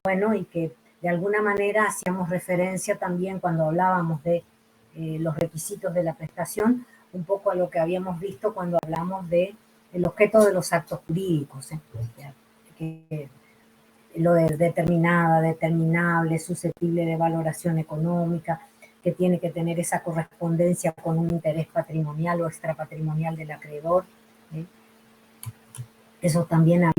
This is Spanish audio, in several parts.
bueno y que de alguna manera hacíamos referencia también cuando hablábamos de los requisitos de la prestación, un poco a lo que habíamos visto cuando hablamos de el objeto de los actos jurídicos, que lo de determinada, determinable, susceptible de valoración económica, que tiene que tener esa correspondencia con un interés patrimonial o extrapatrimonial del acreedor. Eso también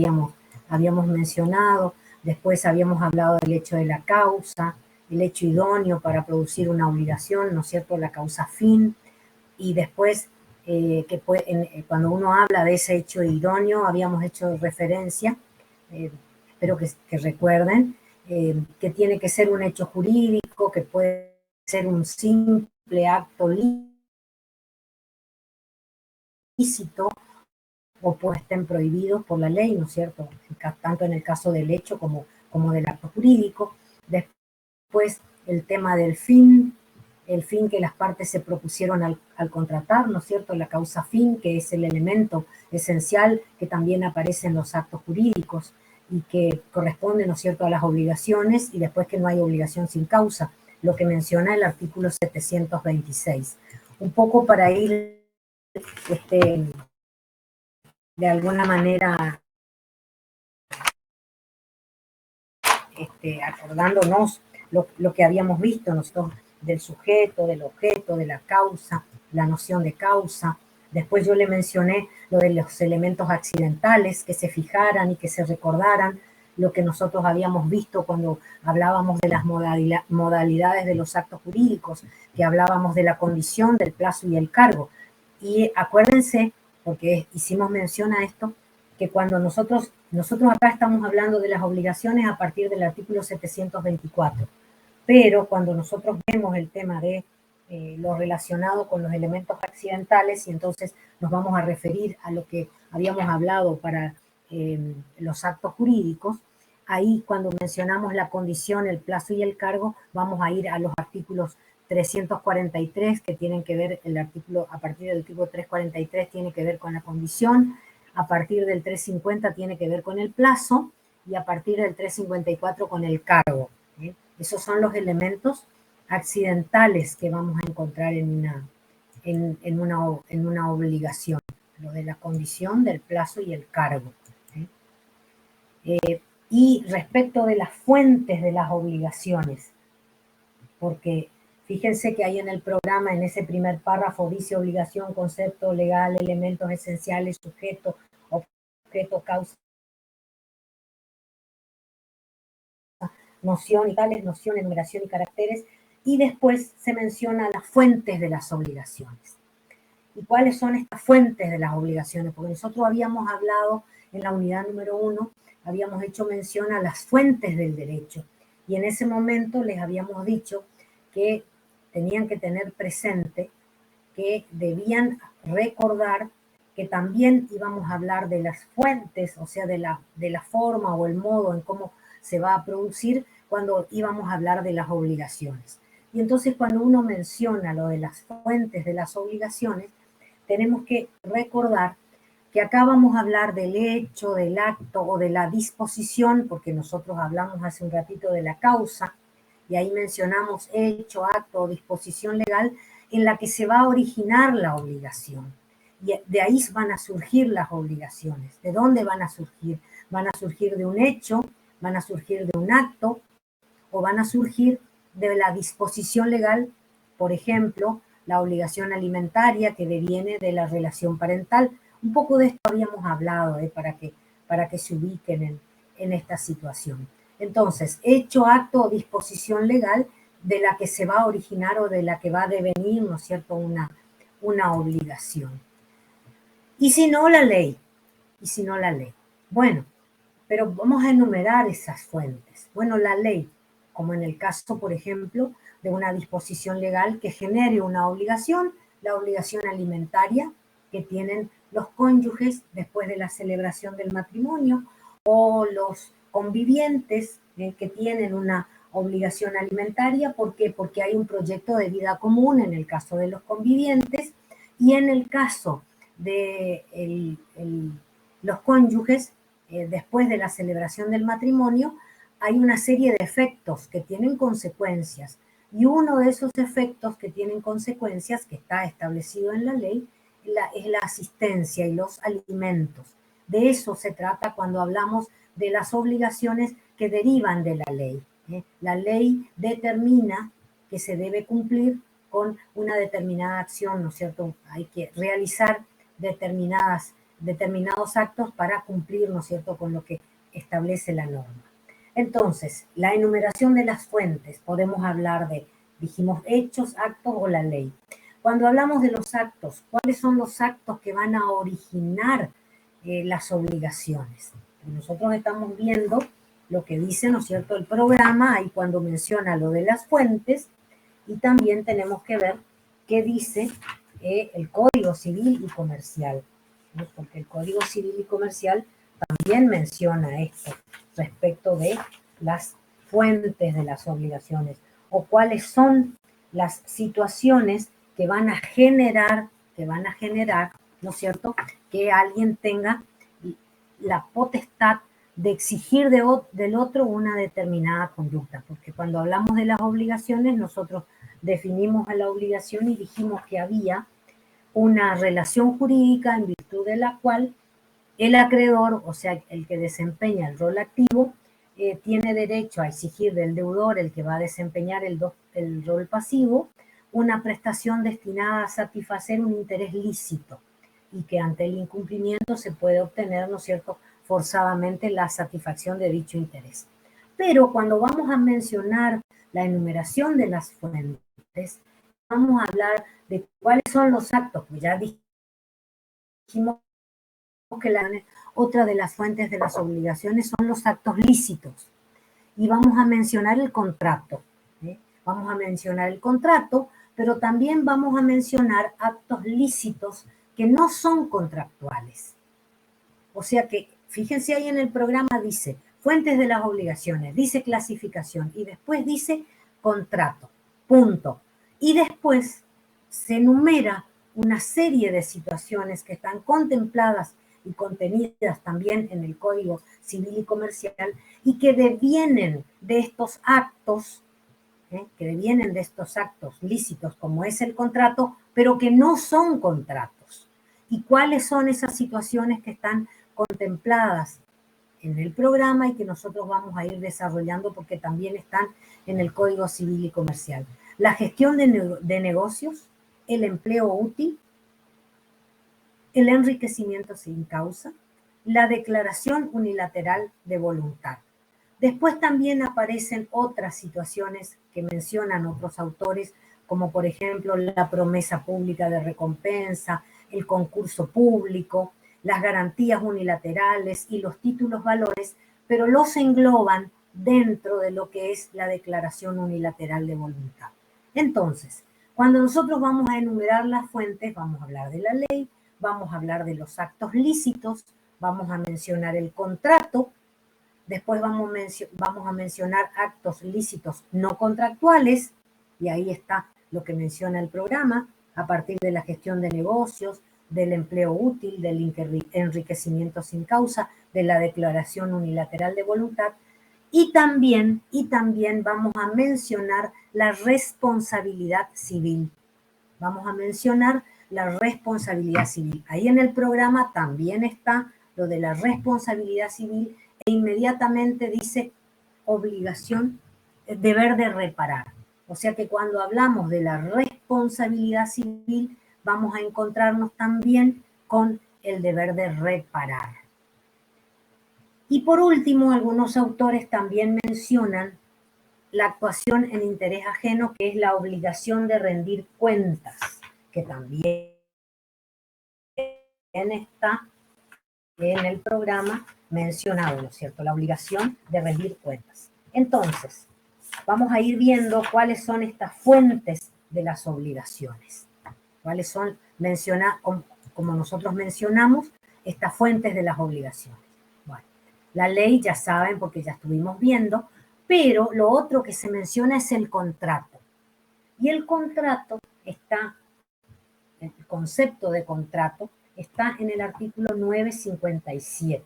habíamos mencionado. Después habíamos hablado del hecho de la causa, el hecho idóneo para producir una obligación, ¿no es cierto?, la causa fin. Y después, cuando uno habla de ese hecho idóneo, habíamos hecho referencia, espero que recuerden, que tiene que ser un hecho jurídico, que puede ser un simple acto lícito, o pues estén prohibidos por la ley, ¿no es cierto?, tanto en el caso del hecho como del acto jurídico. Después, el tema del fin, el fin que las partes se propusieron al contratar, ¿no es cierto?, la causa fin, que es el elemento esencial que también aparece en los actos jurídicos y que corresponde, ¿no es cierto?, a las obligaciones, y después que no hay obligación sin causa, lo que menciona el artículo 726. Un poco para ir de alguna manera acordándonos lo que habíamos visto nosotros del sujeto, del objeto, de la causa, la noción de causa. Después yo le mencioné lo de los elementos accidentales, que se fijaran y que se recordaran lo que nosotros habíamos visto cuando hablábamos de las modalidades de los actos jurídicos, que hablábamos de la condición, del plazo y el cargo. Y acuérdense, porque hicimos mención a esto, que cuando nosotros acá estamos hablando de las obligaciones a partir del artículo 724, pero cuando nosotros vemos el tema de lo relacionado con los elementos accidentales, y entonces nos vamos a referir a lo que habíamos hablado para los actos jurídicos, ahí cuando mencionamos la condición, el plazo y el cargo, vamos a ir a los artículos 343, que tienen que ver, a partir del artículo 343 tiene que ver con la condición, a partir del 350 tiene que ver con el plazo, y a partir del 354 con el cargo. Esos son los elementos accidentales que vamos a encontrar en una obligación, lo de la condición, del plazo y el cargo. Y respecto de las fuentes de las obligaciones, porque fíjense que ahí en el programa, en ese primer párrafo, dice obligación, concepto legal, elementos esenciales, sujeto, objeto, causa, noción y tales, noción, enumeración y caracteres, y después se menciona las fuentes de las obligaciones. ¿Y cuáles son estas fuentes de las obligaciones? Porque nosotros habíamos hablado en la unidad número 1, habíamos hecho mención a las fuentes del derecho, y en ese momento les habíamos dicho que tenían que tener presente que debían recordar que también íbamos a hablar de las fuentes, o sea, de la forma o el modo en cómo se va a producir cuando íbamos a hablar de las obligaciones. Y entonces cuando uno menciona lo de las fuentes de las obligaciones, tenemos que recordar que acá vamos a hablar del hecho, del acto o de la disposición, porque nosotros hablamos hace un ratito de la causa, y ahí mencionamos hecho, acto o disposición legal en la que se va a originar la obligación. Y de ahí van a surgir las obligaciones. ¿De dónde van a surgir? Van a surgir de un hecho, van a surgir de un acto, o van a surgir de la disposición legal, por ejemplo, la obligación alimentaria que deviene de la relación parental. Un poco de esto habíamos hablado, para que se ubiquen en esta situación. Entonces, hecho, acto o disposición legal de la que se va a originar o de la que va a devenir, ¿no es cierto?, una obligación. Y si no, la ley. Y si no, la ley. Bueno, pero vamos a enumerar esas fuentes. Bueno, la ley, como en el caso, por ejemplo, de una disposición legal que genere una obligación, la obligación alimentaria que tienen los cónyuges después de la celebración del matrimonio, o los convivientes que tienen una obligación alimentaria. ¿Por qué? Porque hay un proyecto de vida común en el caso de los convivientes, y en el caso de los cónyuges, después de la celebración del matrimonio, hay una serie de efectos que tienen consecuencias, y uno de esos efectos que tienen consecuencias, que está establecido en la ley, es la asistencia y los alimentos. De eso se trata cuando hablamos de las obligaciones que derivan de la ley. La ley determina que se debe cumplir con una determinada acción, ¿no es cierto? Hay que realizar determinados actos para cumplir, ¿no es cierto?, con lo que establece la norma. Entonces, la enumeración de las fuentes, podemos hablar de, dijimos, hechos, actos o la ley. Cuando hablamos de los actos, ¿cuáles son los actos que van a originar las obligaciones? Nosotros estamos viendo lo que dice, ¿no es cierto?, el programa, ahí cuando menciona lo de las fuentes, y también tenemos que ver qué dice el Código Civil y Comercial, ¿no? Porque el Código Civil y Comercial también menciona esto respecto de las fuentes de las obligaciones o cuáles son las situaciones que van a generar, ¿no es cierto?, que alguien tenga la potestad de exigir del otro una determinada conducta, porque cuando hablamos de las obligaciones, nosotros definimos a la obligación y dijimos que había una relación jurídica en virtud de la cual el acreedor, o sea, el que desempeña el rol activo, tiene derecho a exigir del deudor, el que va a desempeñar el rol pasivo, una prestación destinada a satisfacer un interés lícito y que ante el incumplimiento se puede obtener, ¿no es cierto?, forzadamente la satisfacción de dicho interés. Pero cuando vamos a mencionar la enumeración de las fuentes, vamos a hablar de cuáles son los actos, pues ya dijimos que otra de las fuentes de las obligaciones son los actos lícitos. Y vamos a mencionar el contrato. Vamos a mencionar el contrato, pero también vamos a mencionar actos lícitos que no son contractuales. O sea que, fíjense ahí en el programa dice fuentes de las obligaciones, dice clasificación y después dice contrato, punto. Y después se enumera una serie de situaciones que están contempladas y contenidas también en el Código Civil y Comercial y que devienen de estos actos, lícitos como es el contrato, pero que no son contratos. ¿Y cuáles son esas situaciones que están contempladas en el programa y que nosotros vamos a ir desarrollando porque también están en el Código Civil y Comercial? La gestión de negocios, el empleo útil, el enriquecimiento sin causa, la declaración unilateral de voluntad. Después también aparecen otras situaciones que mencionan otros autores, como por ejemplo la promesa pública de recompensa, el concurso público, las garantías unilaterales y los títulos valores, pero los engloban dentro de lo que es la declaración unilateral de voluntad. Entonces, cuando nosotros vamos a enumerar las fuentes, vamos a hablar de la ley, vamos a hablar de los actos lícitos, vamos a mencionar el contrato, después vamos a mencionar actos lícitos no contractuales, y ahí está lo que menciona el programa, a partir de la gestión de negocios, del empleo útil, del enriquecimiento sin causa, de la declaración unilateral de voluntad, y también vamos a mencionar la responsabilidad civil. Vamos a mencionar la responsabilidad civil. Ahí en el programa también está lo de la responsabilidad civil e inmediatamente dice obligación, deber de reparar. O sea que cuando hablamos de la responsabilidad civil, vamos a encontrarnos también con el deber de reparar. Y por último, algunos autores también mencionan la actuación en interés ajeno, que es la obligación de rendir cuentas, que también está en el programa mencionado, ¿no es cierto? La obligación de rendir cuentas. Entonces, vamos a ir viendo cuáles son estas fuentes de las obligaciones. Cuáles son, como nosotros mencionamos, estas fuentes de las obligaciones. Bueno, la ley ya saben porque ya estuvimos viendo, pero lo otro que se menciona es el contrato. Y el contrato está, el concepto de contrato está en el artículo 957.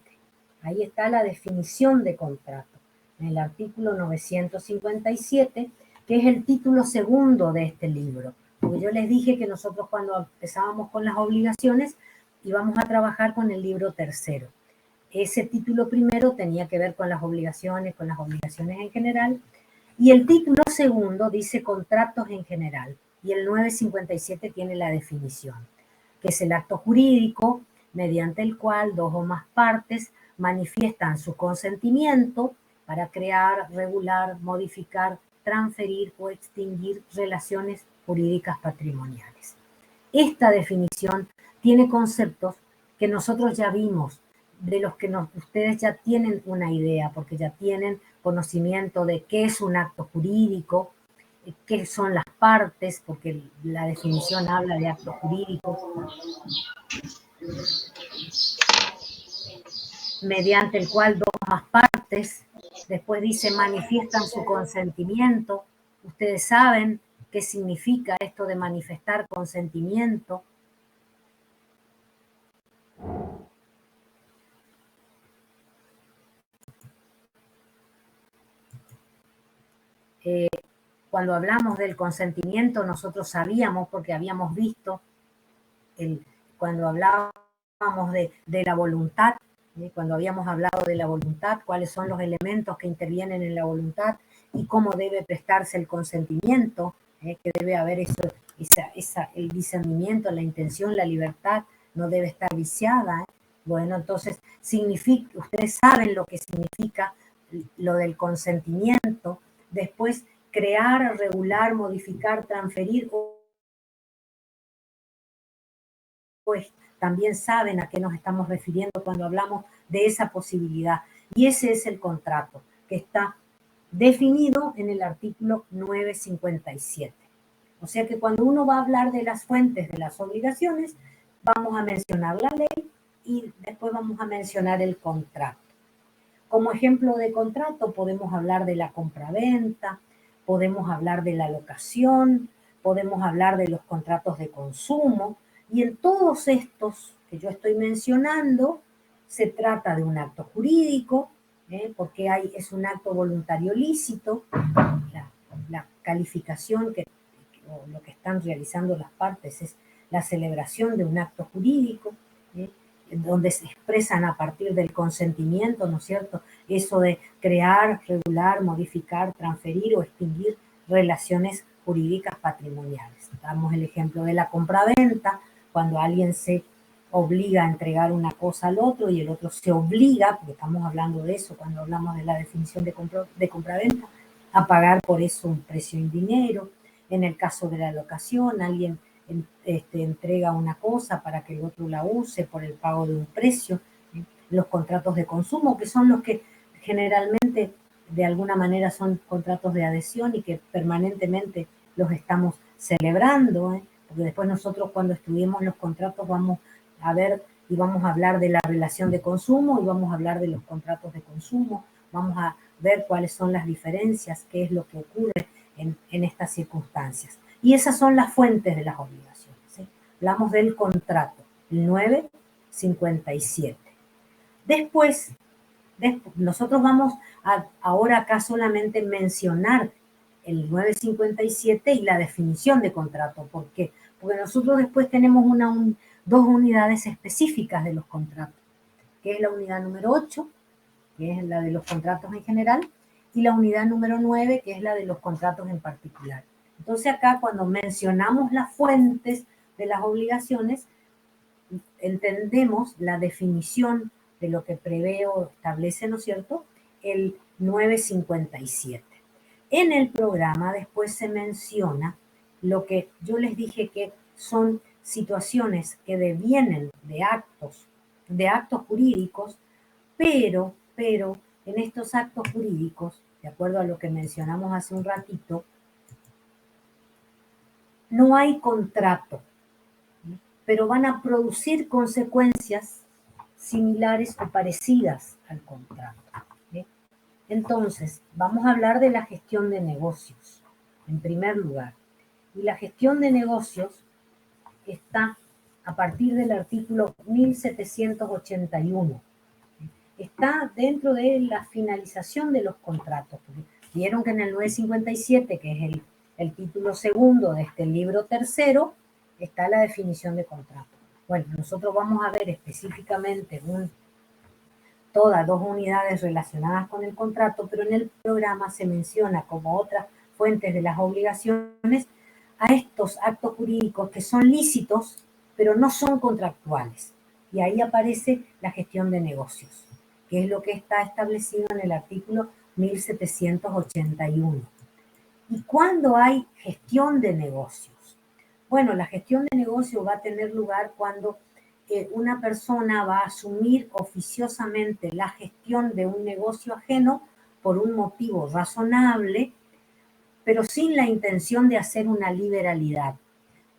Ahí está la definición de contrato. en el artículo 957, que es el título segundo de este libro. Porque yo les dije que nosotros cuando empezábamos con las obligaciones íbamos a trabajar con el libro tercero. Ese título primero tenía que ver con las obligaciones en general, y el título segundo dice contratos en general, y el 957 tiene la definición, que es el acto jurídico mediante el cual dos o más partes manifiestan su consentimiento para crear, regular, modificar, transferir o extinguir relaciones jurídicas patrimoniales. Esta definición tiene conceptos que nosotros ya vimos, de los que ustedes ya tienen una idea, porque ya tienen conocimiento de qué es un acto jurídico, qué son las partes, porque la definición habla de acto jurídico, mediante el cual dos o más partes, después dice manifiestan su consentimiento. Ustedes saben qué significa esto de manifestar consentimiento. Cuando hablamos del consentimiento, nosotros sabíamos, porque habíamos visto, cuando hablábamos de la voluntad, cuando habíamos hablado de la voluntad, cuáles son los elementos que intervienen en la voluntad y cómo debe prestarse el consentimiento, que debe haber el discernimiento, la intención, la libertad, no debe estar viciada. Bueno, entonces ustedes saben lo que significa lo del consentimiento. Después, crear, regular, modificar, transferir, pues también saben a qué nos estamos refiriendo cuando hablamos de esa posibilidad. Y ese es el contrato que está definido en el artículo 957. O sea que cuando uno va a hablar de las fuentes de las obligaciones, vamos a mencionar la ley y después vamos a mencionar el contrato. Como ejemplo de contrato podemos hablar de la compraventa, podemos hablar de la locación, podemos hablar de los contratos de consumo, y en todos estos que yo estoy mencionando se trata de un acto jurídico, porque es un acto voluntario lícito, la calificación o lo que están realizando las partes es la celebración de un acto jurídico, donde se expresan a partir del consentimiento, ¿no es cierto? Eso de crear, regular, modificar, transferir o extinguir relaciones jurídicas patrimoniales. Damos el ejemplo de la compraventa, cuando alguien se obliga a entregar una cosa al otro y el otro se obliga, porque estamos hablando de eso cuando hablamos de la definición de compraventa, a pagar por eso un precio en dinero. En el caso de la locación, alguien entrega una cosa para que el otro la use por el pago de un precio. Los contratos de consumo, que son los que generalmente de alguna manera son contratos de adhesión y que permanentemente los estamos celebrando, porque después nosotros cuando estudiemos los contratos vamos a ver y vamos a hablar de la relación de consumo y vamos a hablar de los contratos de consumo, vamos a ver cuáles son las diferencias, qué es lo que ocurre en estas circunstancias. Y esas son las fuentes de las obligaciones. Hablamos del contrato, el 957. Después, nosotros vamos ahora acá solamente mencionar el 957 y la definición de contrato. ¿Por qué? Porque nosotros después tenemos dos unidades específicas de los contratos, que es la unidad número 8, que es la de los contratos en general, y la unidad número 9, que es la de los contratos en particular. Entonces acá cuando mencionamos las fuentes de las obligaciones, entendemos la definición de lo que prevé o establece, ¿no es cierto?, el 957. En el programa después se menciona lo que yo les dije que son situaciones que devienen de actos jurídicos, pero en estos actos jurídicos, de acuerdo a lo que mencionamos hace un ratito, no hay contrato, pero van a producir consecuencias similares o parecidas al contrato. Entonces, vamos a hablar de la gestión de negocios, en primer lugar. Y la gestión de negocios está a partir del artículo 1781. está dentro de la finalización de los contratos. Vieron que en el 957, que es el título segundo de este libro tercero, está la definición de contrato. Bueno, nosotros vamos a ver específicamente todas 2 unidades relacionadas con el contrato, pero en el programa se menciona como otras fuentes de las obligaciones a estos actos jurídicos que son lícitos, pero no son contractuales. Y ahí aparece la gestión de negocios, que es lo que está establecido en el artículo 1781. ¿Y cuándo hay gestión de negocios? Bueno, la gestión de negocios va a tener lugar cuando una persona va a asumir oficiosamente la gestión de un negocio ajeno por un motivo razonable, pero sin la intención de hacer una liberalidad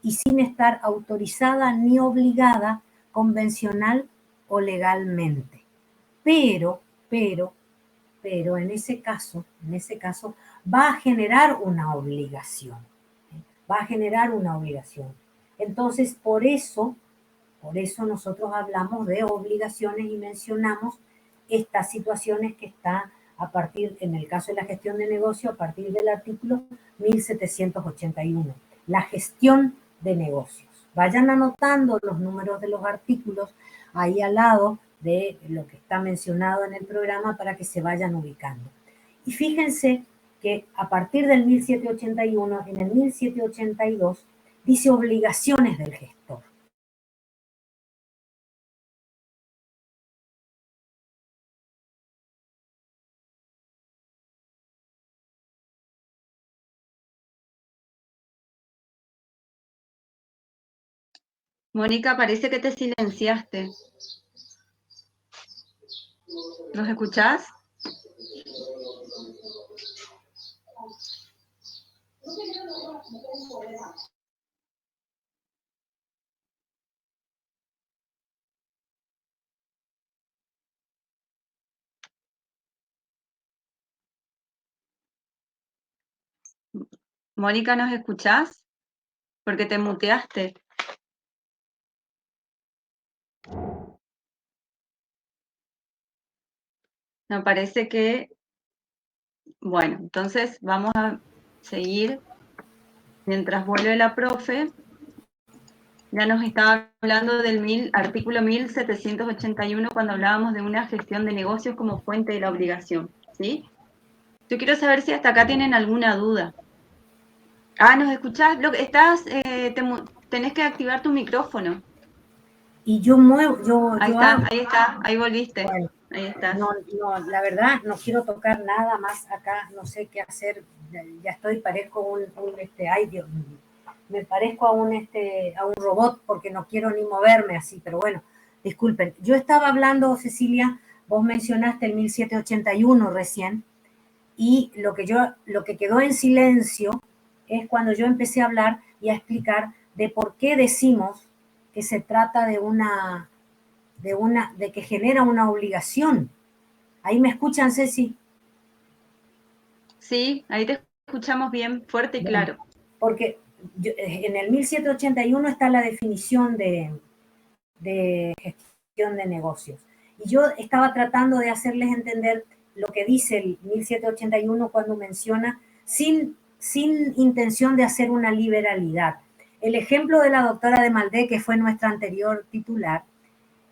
y sin estar autorizada ni obligada convencional o legalmente. Pero en ese caso va a generar una obligación. Va a generar una obligación. Entonces, por eso nosotros hablamos de obligaciones y mencionamos estas situaciones que están a partir, en el caso de la gestión de negocio, a partir del artículo 1781, la gestión de negocios. Vayan anotando los números de los artículos ahí al lado de lo que está mencionado en el programa para que se vayan ubicando. Y fíjense que a partir del 1781, en el 1782, dice obligaciones del gestor. Mónica, parece que te silenciaste. ¿Nos escuchás? Mónica, ¿nos escuchás? Porque te muteaste. Me parece que... Bueno, entonces vamos a seguir. Mientras vuelve la profe, ya nos estaba hablando del artículo 1781 cuando hablábamos de una gestión de negocios como fuente de la obligación, ¿sí? Yo quiero saber si hasta acá tienen alguna duda. ¿Nos escuchás? Tenés que activar tu micrófono. Y yo muevo, Ahí está, ahí volviste. Bueno, ahí estás. No, la verdad, no quiero tocar nada más acá, no sé qué hacer, ya estoy, parezco ay Dios mío, me parezco a un robot porque no quiero ni moverme así, pero bueno, disculpen. Yo estaba hablando, Cecilia, vos mencionaste el 1781 recién, y lo que quedó en silencio es cuando yo empecé a hablar y a explicar de por qué decimos que se trata de que genera una obligación. ¿Ahí me escuchan, Ceci? Sí, ahí te escuchamos bien, fuerte y claro. Porque en el 1781 está la definición de gestión de negocios. Y yo estaba tratando de hacerles entender lo que dice el 1781 cuando menciona sin intención de hacer una liberalidad. El ejemplo de la doctora de Maldé, que fue nuestra anterior titular,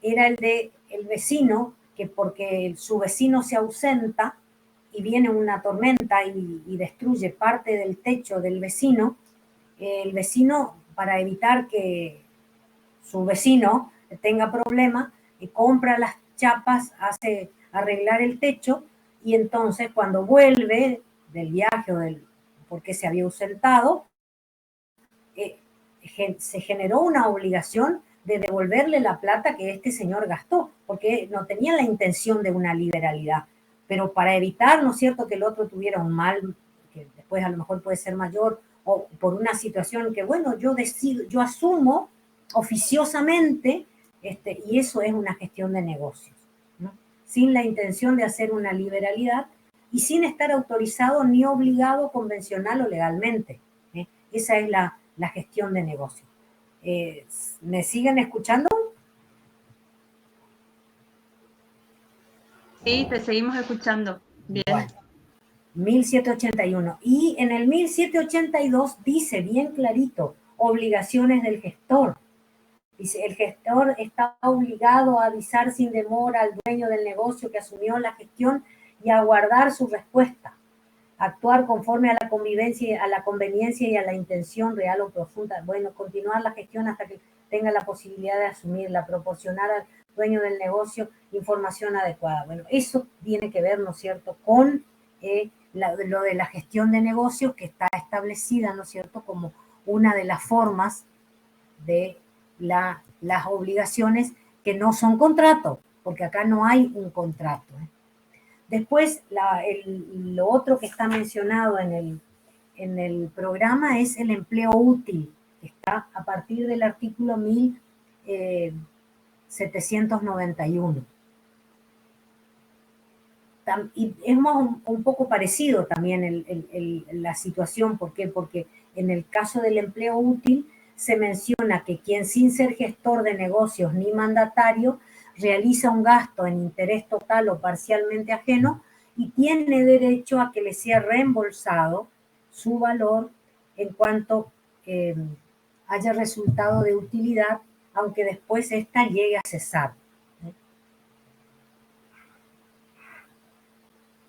era el de el vecino, que porque su vecino se ausenta y viene una tormenta y destruye parte del techo del vecino, el vecino, para evitar que su vecino tenga problema, compra las chapas, hace arreglar el techo y entonces cuando vuelve del viaje porque se había ausentado, se generó una obligación de devolverle la plata que este señor gastó, porque no tenía la intención de una liberalidad, pero para evitar, ¿no es cierto?, que el otro tuviera un mal, que después a lo mejor puede ser mayor, o por una situación que, bueno, yo decido, yo asumo oficiosamente, y eso es una gestión de negocios, ¿no? Sin la intención de hacer una liberalidad y sin estar autorizado ni obligado convencional o legalmente. Esa es la gestión de negocio. ¿Me siguen escuchando? Sí, te seguimos escuchando. Bien. Bueno, 1781. Y en el 1782 dice bien clarito, obligaciones del gestor. Dice, el gestor está obligado a avisar sin demora al dueño del negocio que asumió la gestión y a guardar su respuesta. Actuar conforme a la convivencia, a la conveniencia y a la intención real o profunda. Bueno, continuar la gestión hasta que tenga la posibilidad de asumirla, proporcionar al dueño del negocio información adecuada. Bueno, eso tiene que ver, ¿no es cierto?, con lo de la gestión de negocios, que está establecida, ¿no es cierto?, como una de las formas de las obligaciones que no son contrato, porque acá no hay un contrato. Después, lo otro que está mencionado en el programa es el empleo útil, que está a partir del artículo 1791. Y es un poco parecido también la situación. ¿Por qué? Porque en el caso del empleo útil se menciona que quien, sin ser gestor de negocios ni mandatario, realiza un gasto en interés total o parcialmente ajeno y tiene derecho a que le sea reembolsado su valor en cuanto haya resultado de utilidad, aunque después ésta llegue a cesar.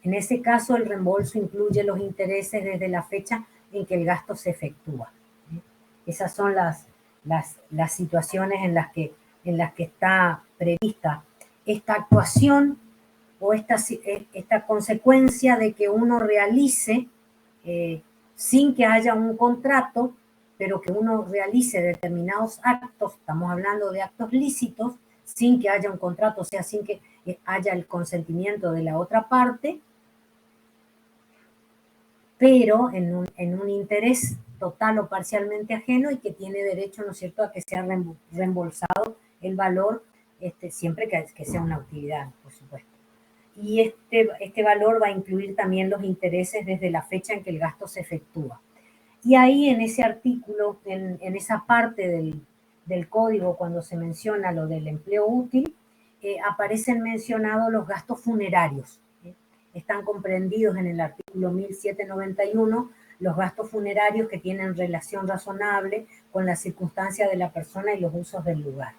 En ese caso, el reembolso incluye los intereses desde la fecha en que el gasto se efectúa. Esas son las situaciones en las que está prevista esta actuación o esta consecuencia de que uno realice, sin que haya un contrato, pero que uno realice determinados actos, estamos hablando de actos lícitos, sin que haya un contrato, o sea, sin que haya el consentimiento de la otra parte, pero en un interés total o parcialmente ajeno, y que tiene derecho, ¿no es cierto?, a que sea reembolsado el valor, siempre que sea una utilidad, por supuesto. Y este valor va a incluir también los intereses desde la fecha en que el gasto se efectúa. Y ahí en ese artículo, en esa parte del código, cuando se menciona lo del empleo útil, aparecen mencionados los gastos funerarios. Están comprendidos en el artículo 1791 los gastos funerarios que tienen relación razonable con la circunstancia de la persona y los usos del lugar.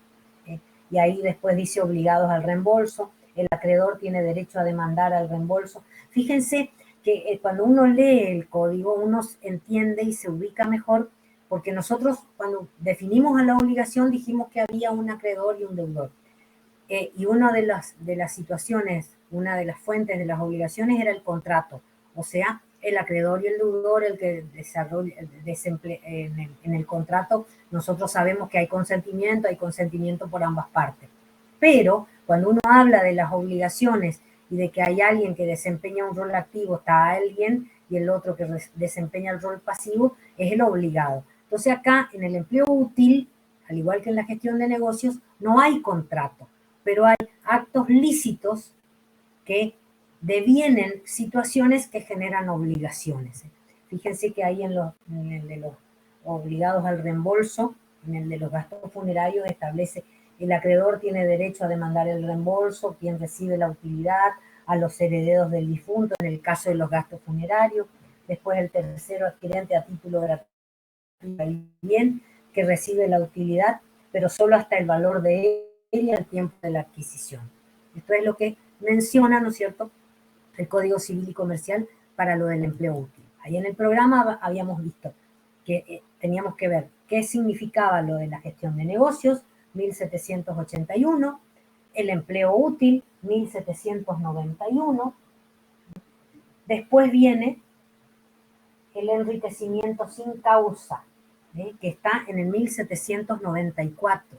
Y ahí después dice obligados al reembolso, el acreedor tiene derecho a demandar al reembolso. Fíjense que cuando uno lee el código, uno entiende y se ubica mejor, porque nosotros cuando definimos a la obligación dijimos que había un acreedor y un deudor. Y una de las situaciones, una de las fuentes de las obligaciones era el contrato, o sea, el acreedor y el deudor, el que desarrolla, en el contrato nosotros sabemos que hay consentimiento por ambas partes. Pero cuando uno habla de las obligaciones y de que hay alguien que desempeña un rol activo, está alguien, y el otro que desempeña el rol pasivo, es el obligado. Entonces acá en el empleo útil, al igual que en la gestión de negocios, no hay contrato, pero hay actos lícitos que devienen situaciones que generan obligaciones. Fíjense que ahí en el de los obligados al reembolso, en el de los gastos funerarios, establece el acreedor tiene derecho a demandar el reembolso, quien recibe la utilidad, a los herederos del difunto en el caso de los gastos funerarios. Después el tercero adquirente a título gratuito el bien que recibe la utilidad, pero solo hasta el valor de ella al tiempo de la adquisición. Esto es lo que menciona, ¿no es cierto?, el Código Civil y Comercial para lo del empleo útil. Ahí en el programa habíamos visto que teníamos que ver qué significaba lo de la gestión de negocios, 1781, el empleo útil, 1791. Después viene el enriquecimiento sin causa, que está en el 1794.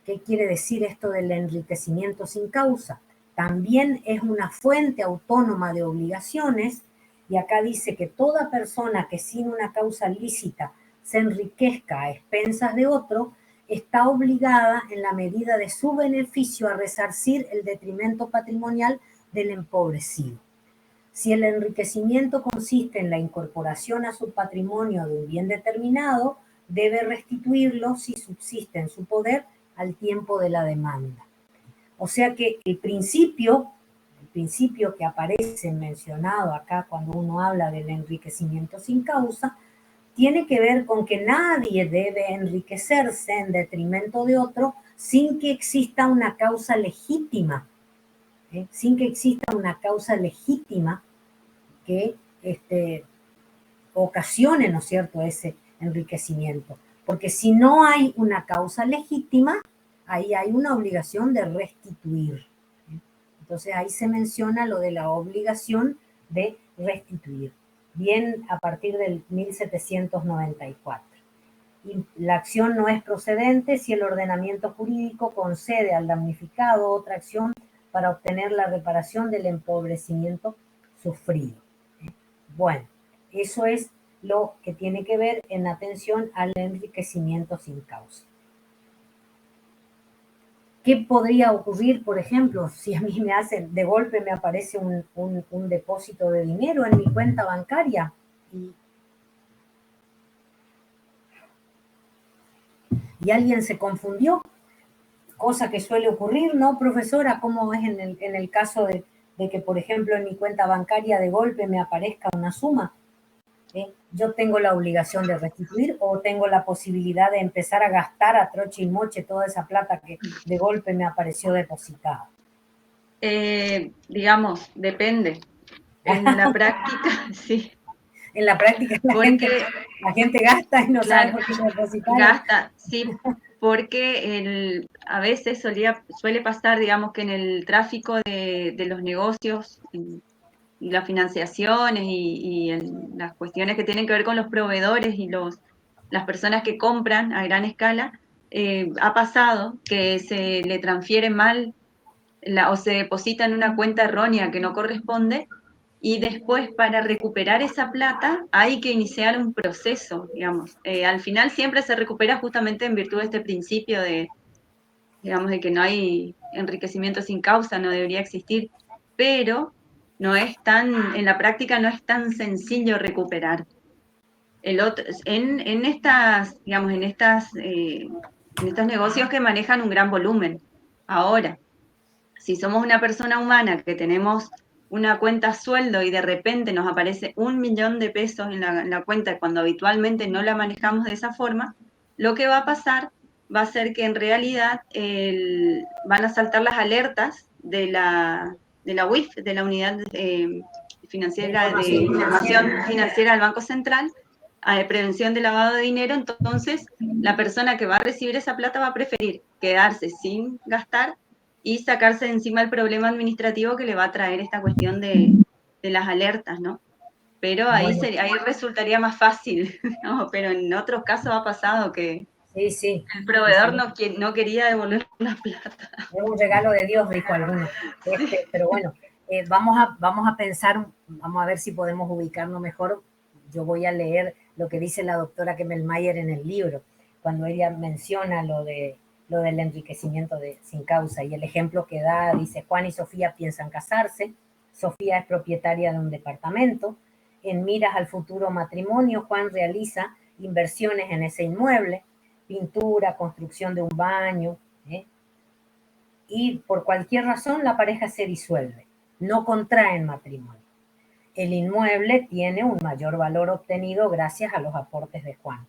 ¿Qué quiere decir esto del enriquecimiento sin causa? También es una fuente autónoma de obligaciones, y acá dice que toda persona que sin una causa lícita se enriquezca a expensas de otro, está obligada en la medida de su beneficio a resarcir el detrimento patrimonial del empobrecido. Si el enriquecimiento consiste en la incorporación a su patrimonio de un bien determinado, debe restituirlo si subsiste en su poder al tiempo de la demanda. O sea que el principio que aparece mencionado acá cuando uno habla del enriquecimiento sin causa, tiene que ver con que nadie debe enriquecerse en detrimento de otro sin que exista una causa legítima, sin que exista una causa legítima que ocasione, ¿no es cierto?, ese enriquecimiento. Porque si no hay una causa legítima, ahí hay una obligación de restituir. Entonces ahí se menciona lo de la obligación de restituir, bien a partir del 1794. Y la acción no es procedente si el ordenamiento jurídico concede al damnificado otra acción para obtener la reparación del empobrecimiento sufrido. Bueno, eso es lo que tiene que ver en atención al enriquecimiento sin causa. ¿Qué podría ocurrir, por ejemplo, si a mí me hacen, de golpe me aparece un depósito de dinero en mi cuenta bancaria y alguien se confundió? Cosa que suele ocurrir, ¿no, profesora? ¿Cómo es en el caso de que, por ejemplo, en mi cuenta bancaria de golpe me aparezca una suma? Yo tengo la obligación de restituir o tengo la posibilidad de empezar a gastar a troche y moche toda esa plata que de golpe me apareció depositada. Digamos, depende. En la práctica, sí. En la práctica la gente gasta y no sabe por qué se depositaron. Gasta, sí, porque a veces suele pasar, digamos, que en el tráfico de los negocios y las financiaciones y en las cuestiones que tienen que ver con los proveedores y las personas que compran a gran escala, ha pasado que se le transfiere mal o se deposita en una cuenta errónea que no corresponde, y después para recuperar esa plata hay que iniciar un proceso, digamos. Al final siempre se recupera justamente en virtud de este principio digamos, de que no hay enriquecimiento sin causa, no debería existir, pero en la práctica no es tan sencillo recuperar. En estos negocios que manejan un gran volumen. Ahora, si somos una persona humana que tenemos una cuenta sueldo y de repente nos aparece 1.000.000 de pesos en la cuenta cuando habitualmente no la manejamos de esa forma, lo que va a pasar va a ser que en realidad van a saltar las alertas de la UIF, de la Unidad Financiera de Información Financiera del Banco Central, de prevención de lavado de dinero. Entonces la persona que va a recibir esa plata va a preferir quedarse sin gastar y sacarse de encima el problema administrativo que le va a traer esta cuestión de las alertas, ¿no? Pero ahí resultaría más fácil, ¿no? Pero en otros casos ha pasado que el proveedor no quería devolver la plata. Es un regalo de Dios, dijo alguno. Pero bueno, vamos a pensar, vamos a ver si podemos ubicarnos mejor. Yo voy a leer lo que dice la doctora Kemmelmayer en el libro, cuando ella menciona lo del enriquecimiento sin causa, y el ejemplo que da, dice: Juan y Sofía piensan casarse, Sofía es propietaria de un departamento, en miras al futuro matrimonio, Juan realiza inversiones en ese inmueble, pintura, construcción de un baño, y por cualquier razón la pareja se disuelve, no contraen matrimonio. El inmueble tiene un mayor valor obtenido gracias a los aportes de Juan.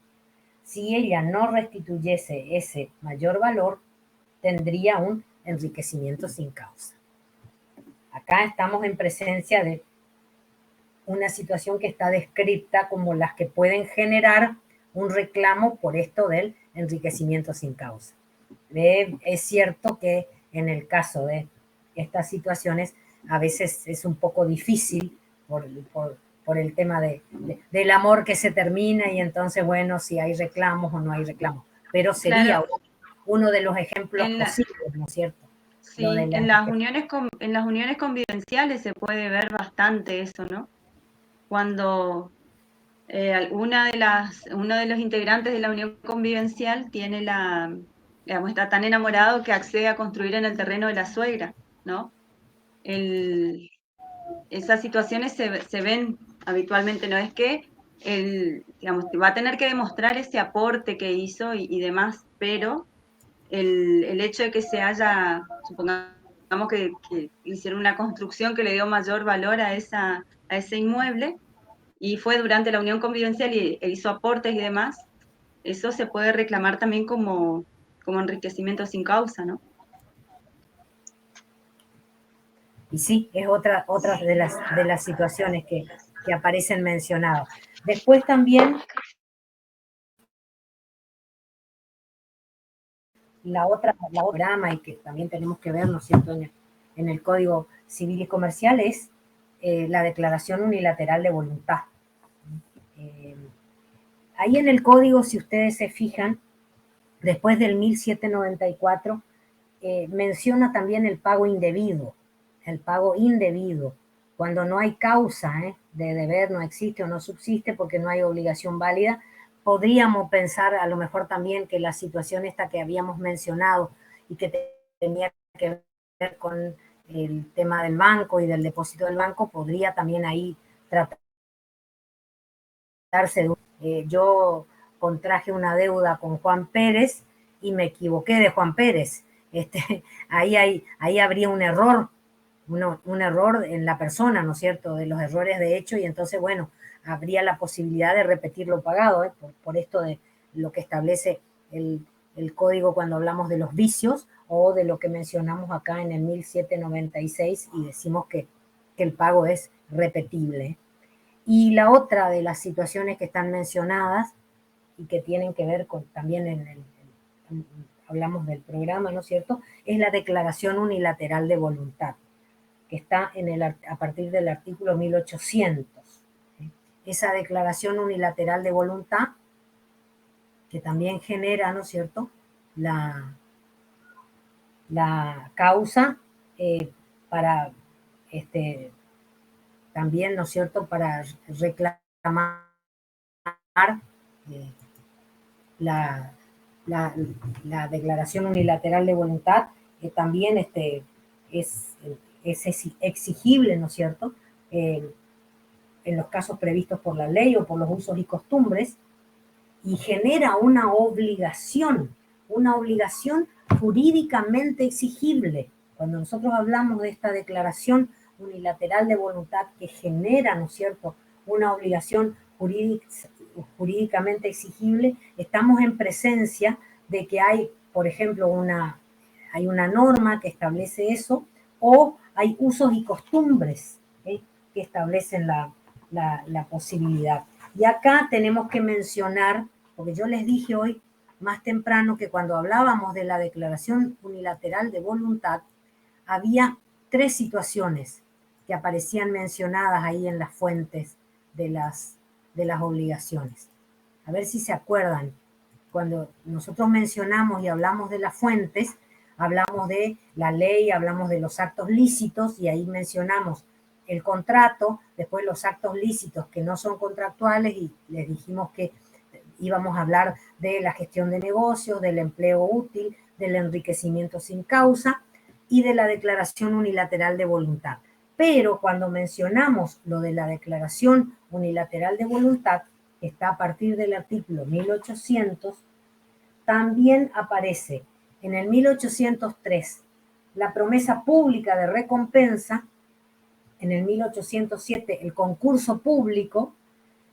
Si ella no restituyese ese mayor valor, tendría un enriquecimiento sin causa. Acá estamos en presencia de una situación que está descrita como las que pueden generar un reclamo por esto del enriquecimiento sin causa. Es cierto que en el caso de estas situaciones a veces es un poco difícil por el tema del amor que se termina, y entonces, bueno, si hay reclamos o no hay reclamos, pero sería uno de los ejemplos posibles, ¿no es cierto? Sí, en las uniones convivenciales se puede ver bastante eso, ¿no? Cuando uno de los integrantes de la unión convivencial está tan enamorado que accede a construir en el terreno de la suegra, ¿no? Esas situaciones se ven habitualmente, no es que va a tener que demostrar ese aporte que hizo y demás, pero el hecho de que se haya, supongamos digamos que hicieron una construcción que le dio mayor valor a ese inmueble, y fue durante la unión convivencial e hizo aportes y demás, eso se puede reclamar también como enriquecimiento sin causa, ¿no? Y sí, es otra de las situaciones que aparecen mencionadas. Después también la otra programa y que también tenemos que ver, ¿no es cierto?, en el Código Civil y Comercial es la declaración unilateral de voluntad. Eh, Ahí en el Código, si ustedes se fijan, después del 1794, menciona también el pago indebido, cuando no hay causa de deber, no existe o no subsiste porque no hay obligación válida. Podríamos pensar a lo mejor también que la situación esta que habíamos mencionado y que tenía que ver con el tema del banco y del depósito del banco, podría también ahí tratarse de... yo contraje una deuda con Juan Pérez y me equivoqué de Juan Pérez. Ahí habría un error, un error en la persona, ¿no es cierto?, de los errores de hecho, y entonces, bueno, habría la posibilidad de repetir lo pagado, por esto de lo que establece el código cuando hablamos de los vicios, o de lo que mencionamos acá en el 1796 y decimos que el pago es repetible. Y la otra de las situaciones que están mencionadas y que tienen que ver con también hablamos del programa, ¿no es cierto?, es la declaración unilateral de voluntad, que está a partir del artículo 1800. Esa declaración unilateral de voluntad, que también genera, ¿no es cierto?, la causa para también, ¿no es cierto?, para reclamar eh, la, la declaración unilateral de voluntad, que también es, es exigible, ¿no es cierto?, en los casos previstos por la ley o por los usos y costumbres, y genera una obligación jurídicamente exigible. Cuando nosotros hablamos de esta declaración unilateral de voluntad que genera, ¿no es cierto?, una obligación jurídicamente exigible, estamos en presencia de que hay, por ejemplo, hay una norma que establece eso, o hay usos y costumbres que establecen la posibilidad. Y acá tenemos que mencionar, porque yo les dije hoy más temprano que cuando hablábamos de la declaración unilateral de voluntad, había tres situaciones que aparecían mencionadas ahí en las fuentes de las obligaciones. A ver si se acuerdan. Cuando nosotros mencionamos y hablamos de las fuentes, hablamos de la ley, hablamos de los actos lícitos y ahí mencionamos el contrato, después los actos lícitos que no son contractuales y les dijimos que íbamos a hablar de la gestión de negocios, del empleo útil, del enriquecimiento sin causa y de la declaración unilateral de voluntad. Pero cuando mencionamos lo de la declaración unilateral de voluntad, que está a partir del artículo 1800, también aparece en el 1803 la promesa pública de recompensa, en el 1807 el concurso público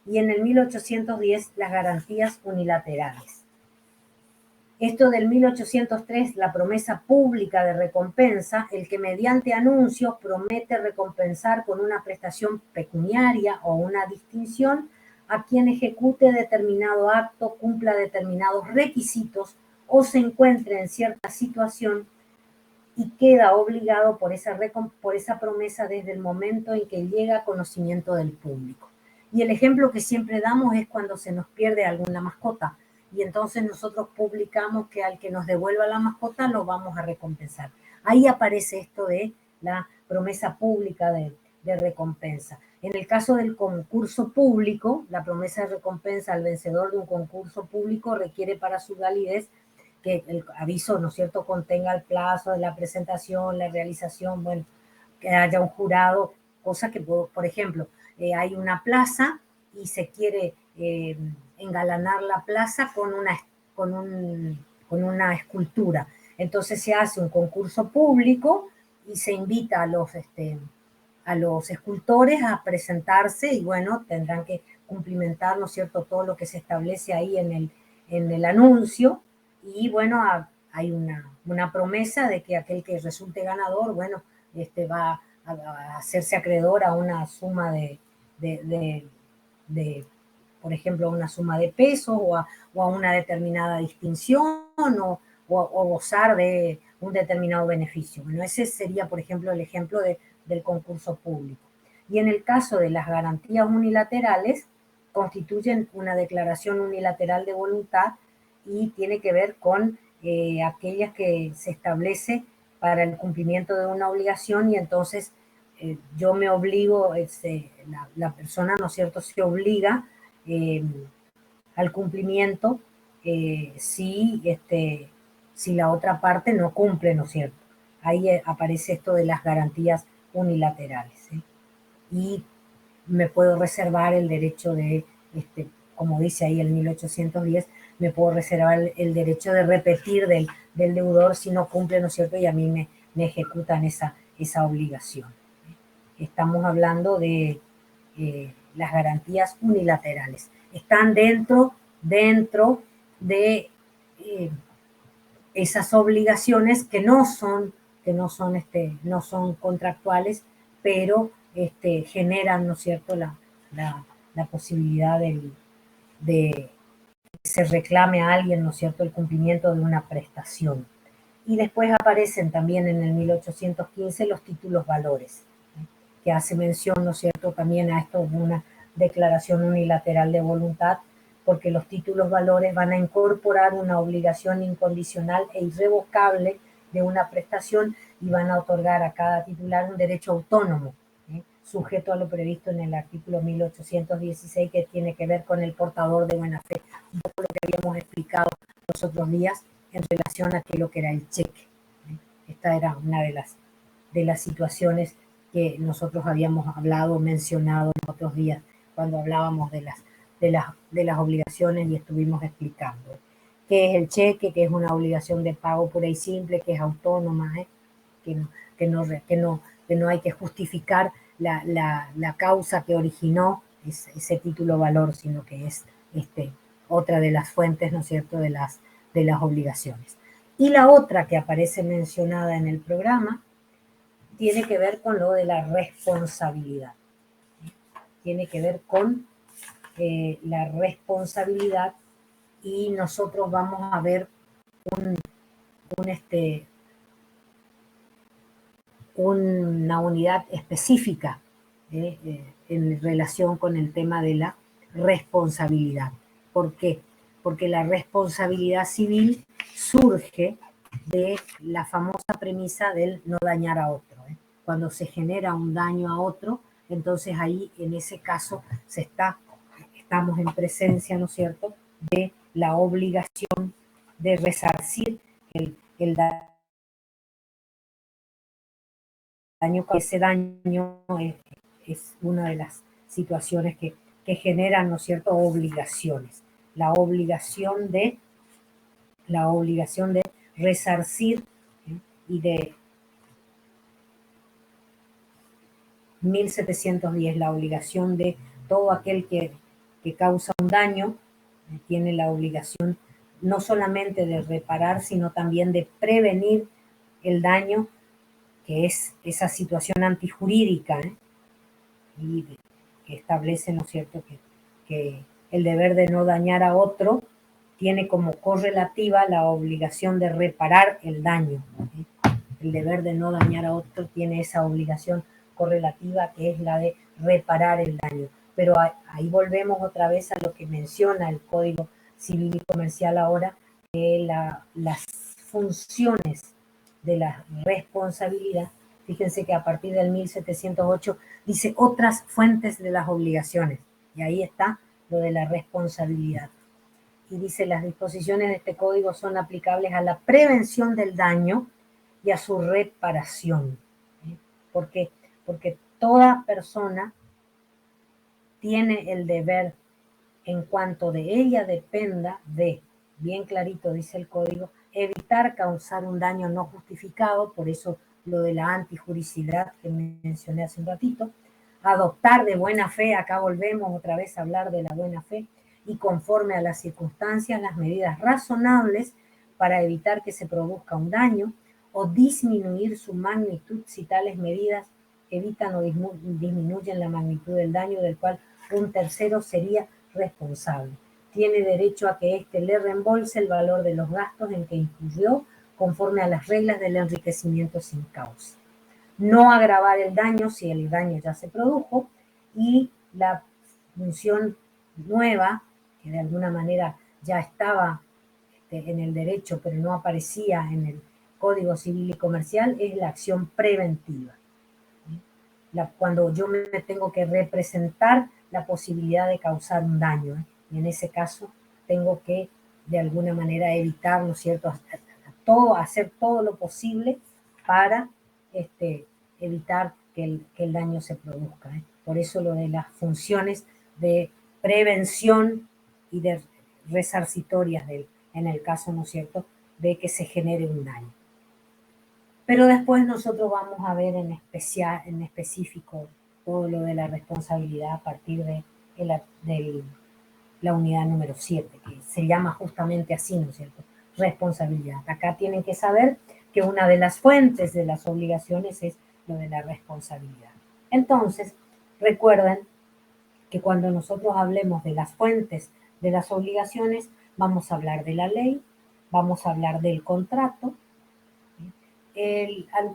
y en el 1810 las garantías unilaterales. Esto del 1803, la promesa pública de recompensa, el que mediante anuncios promete recompensar con una prestación pecuniaria o una distinción a quien ejecute determinado acto, cumpla determinados requisitos o se encuentre en cierta situación y queda obligado por esa promesa desde el momento en que llega a conocimiento del público. Y el ejemplo que siempre damos es cuando se nos pierde alguna mascota y entonces nosotros publicamos que al que nos devuelva la mascota lo vamos a recompensar. Ahí aparece esto de la promesa pública de recompensa. En el caso del concurso público, la promesa de recompensa al vencedor de un concurso público requiere para su validez que el aviso, ¿no es cierto?, contenga el plazo de la presentación, la realización, bueno, que haya un jurado, cosa que, por ejemplo, hay una plaza y se quiere engalanar la plaza con una escultura. Entonces se hace un concurso público y se invita a los escultores a presentarse y bueno, tendrán que cumplimentar, ¿no es cierto?, todo lo que se establece ahí en el anuncio y bueno, hay una promesa de que aquel que resulte ganador, bueno, va a hacerse acreedor a una suma de, por ejemplo, una suma de pesos o a una determinada distinción o gozar de un determinado beneficio. Bueno, ese sería, por ejemplo, el ejemplo del concurso público. Y en el caso de las garantías unilaterales, constituyen una declaración unilateral de voluntad y tiene que ver con aquellas que se establece para el cumplimiento de una obligación y entonces yo me obligo, la persona, ¿no es cierto?, se obliga al cumplimiento si la otra parte no cumple, ¿no es cierto? Ahí aparece esto de las garantías unilaterales. Y me puedo reservar el derecho de, como dice ahí el 1810, me puedo reservar el derecho de repetir del deudor si no cumple, ¿no es cierto? Y a mí me ejecutan esa obligación. Estamos hablando de las garantías unilaterales. Están dentro de esas obligaciones que no son contractuales, pero generan, ¿no es cierto?, la posibilidad de que se reclame a alguien, ¿no es cierto?, el cumplimiento de una prestación. Y después aparecen también en el 1815 los títulos valores, que hace mención, ¿no es cierto?, también a esto de una declaración unilateral de voluntad, porque los títulos valores van a incorporar una obligación incondicional e irrevocable de una prestación y van a otorgar a cada titular un derecho autónomo, sujeto a lo previsto en el artículo 1816, que tiene que ver con el portador de buena fe. Un poco lo que habíamos explicado los otros días en relación a lo que era el cheque. Esta era una de las situaciones que nosotros habíamos hablado, mencionado en otros días, cuando hablábamos de las obligaciones y estuvimos explicando qué es el cheque, que es una obligación de pago pura y simple, que es autónoma, que no hay que justificar la causa que originó ese título valor, sino que es otra de las fuentes, ¿no es cierto?, de las obligaciones. Y la otra que aparece mencionada en el programa tiene que ver con lo de la responsabilidad. Tiene que ver con la responsabilidad y nosotros vamos a ver una unidad específica en relación con el tema de la responsabilidad. ¿Por qué? Porque la responsabilidad civil surge de la famosa premisa del no dañar a otro. Cuando se genera un daño a otro, entonces ahí en ese caso estamos en presencia, ¿no es cierto?, de la obligación de resarcir el daño. Ese daño es una de las situaciones que generan, ¿no es cierto?, obligaciones. La obligación de resarcir y de 1710, la obligación de todo aquel que causa un daño, tiene la obligación no solamente de reparar, sino también de prevenir el daño, que es esa situación antijurídica, y que establece, ¿no es cierto?, que el deber de no dañar a otro tiene como correlativa la obligación de reparar el daño. El deber de no dañar a otro tiene esa obligación correlativa, que es la de reparar el daño. Pero ahí volvemos otra vez a lo que menciona el Código Civil y Comercial ahora, que las funciones de la responsabilidad, fíjense que a partir del 1708 dice otras fuentes de las obligaciones, y ahí está lo de la responsabilidad. Y dice, las disposiciones de este código son aplicables a la prevención del daño y a su reparación. ¿Por qué? Porque toda persona tiene el deber, en cuanto de ella dependa, de, bien clarito dice el código, evitar causar un daño no justificado. Por eso lo de la antijuricidad que mencioné hace un ratito, adoptar de buena fe, acá volvemos otra vez a hablar de la buena fe, y conforme a las circunstancias las medidas razonables para evitar que se produzca un daño o disminuir su magnitud si tales medidas evitan o disminuyen la magnitud del daño del cual un tercero sería responsable. Tiene derecho a que éste le reembolse el valor de los gastos en que incurrió conforme a las reglas del enriquecimiento sin causa. No agravar el daño si el daño ya se produjo, y la función nueva, que de alguna manera ya estaba en el derecho pero no aparecía en el Código Civil y Comercial, es la acción preventiva. Cuando yo me tengo que representar la posibilidad de causar un daño, y en ese caso tengo que de alguna manera evitar, ¿no es cierto?, hacer todo lo posible para evitar que el daño se produzca. Por eso lo de las funciones de prevención y de resarcitorias en el caso, ¿no es cierto?, de que se genere un daño. Pero después nosotros vamos a ver en específico todo lo de la responsabilidad a partir de la unidad número 7, que se llama justamente así, ¿no es cierto?, responsabilidad. Acá tienen que saber que una de las fuentes de las obligaciones es lo de la responsabilidad. Entonces, recuerden que cuando nosotros hablemos de las fuentes de las obligaciones, vamos a hablar de la ley, vamos a hablar del contrato.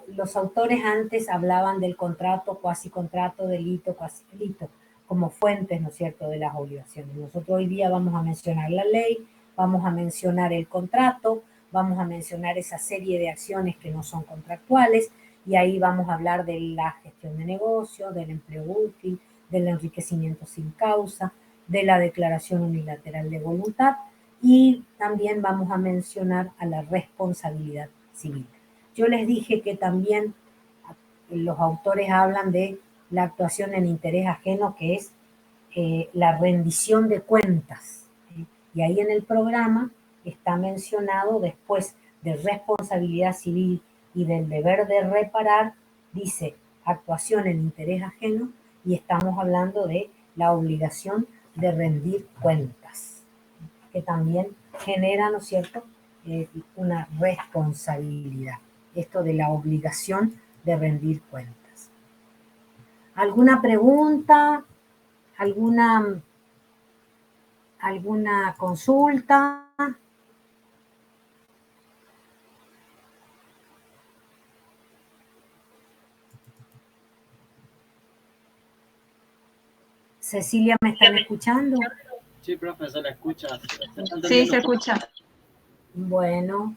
Los autores antes hablaban del contrato, cuasi contrato, delito, cuasi delito, como fuentes, ¿no es cierto?, de las obligaciones. Nosotros hoy día vamos a mencionar la ley, vamos a mencionar el contrato, vamos a mencionar esa serie de acciones que no son contractuales, y ahí vamos a hablar de la gestión de negocio, del empleo útil, del enriquecimiento sin causa, de la declaración unilateral de voluntad, y también vamos a mencionar a la responsabilidad civil. Yo les dije que también los autores hablan de la actuación en interés ajeno, que es la rendición de cuentas. Y ahí en el programa está mencionado, después de responsabilidad civil y del deber de reparar, dice actuación en interés ajeno, y estamos hablando de la obligación de rendir cuentas, que también genera, ¿no es cierto?, una responsabilidad. Esto de la obligación de rendir cuentas. ¿Alguna pregunta? ¿Alguna consulta? Cecilia, ¿me están escuchando? Sí, profe, se la escucha. Sí, se escucha. Bueno.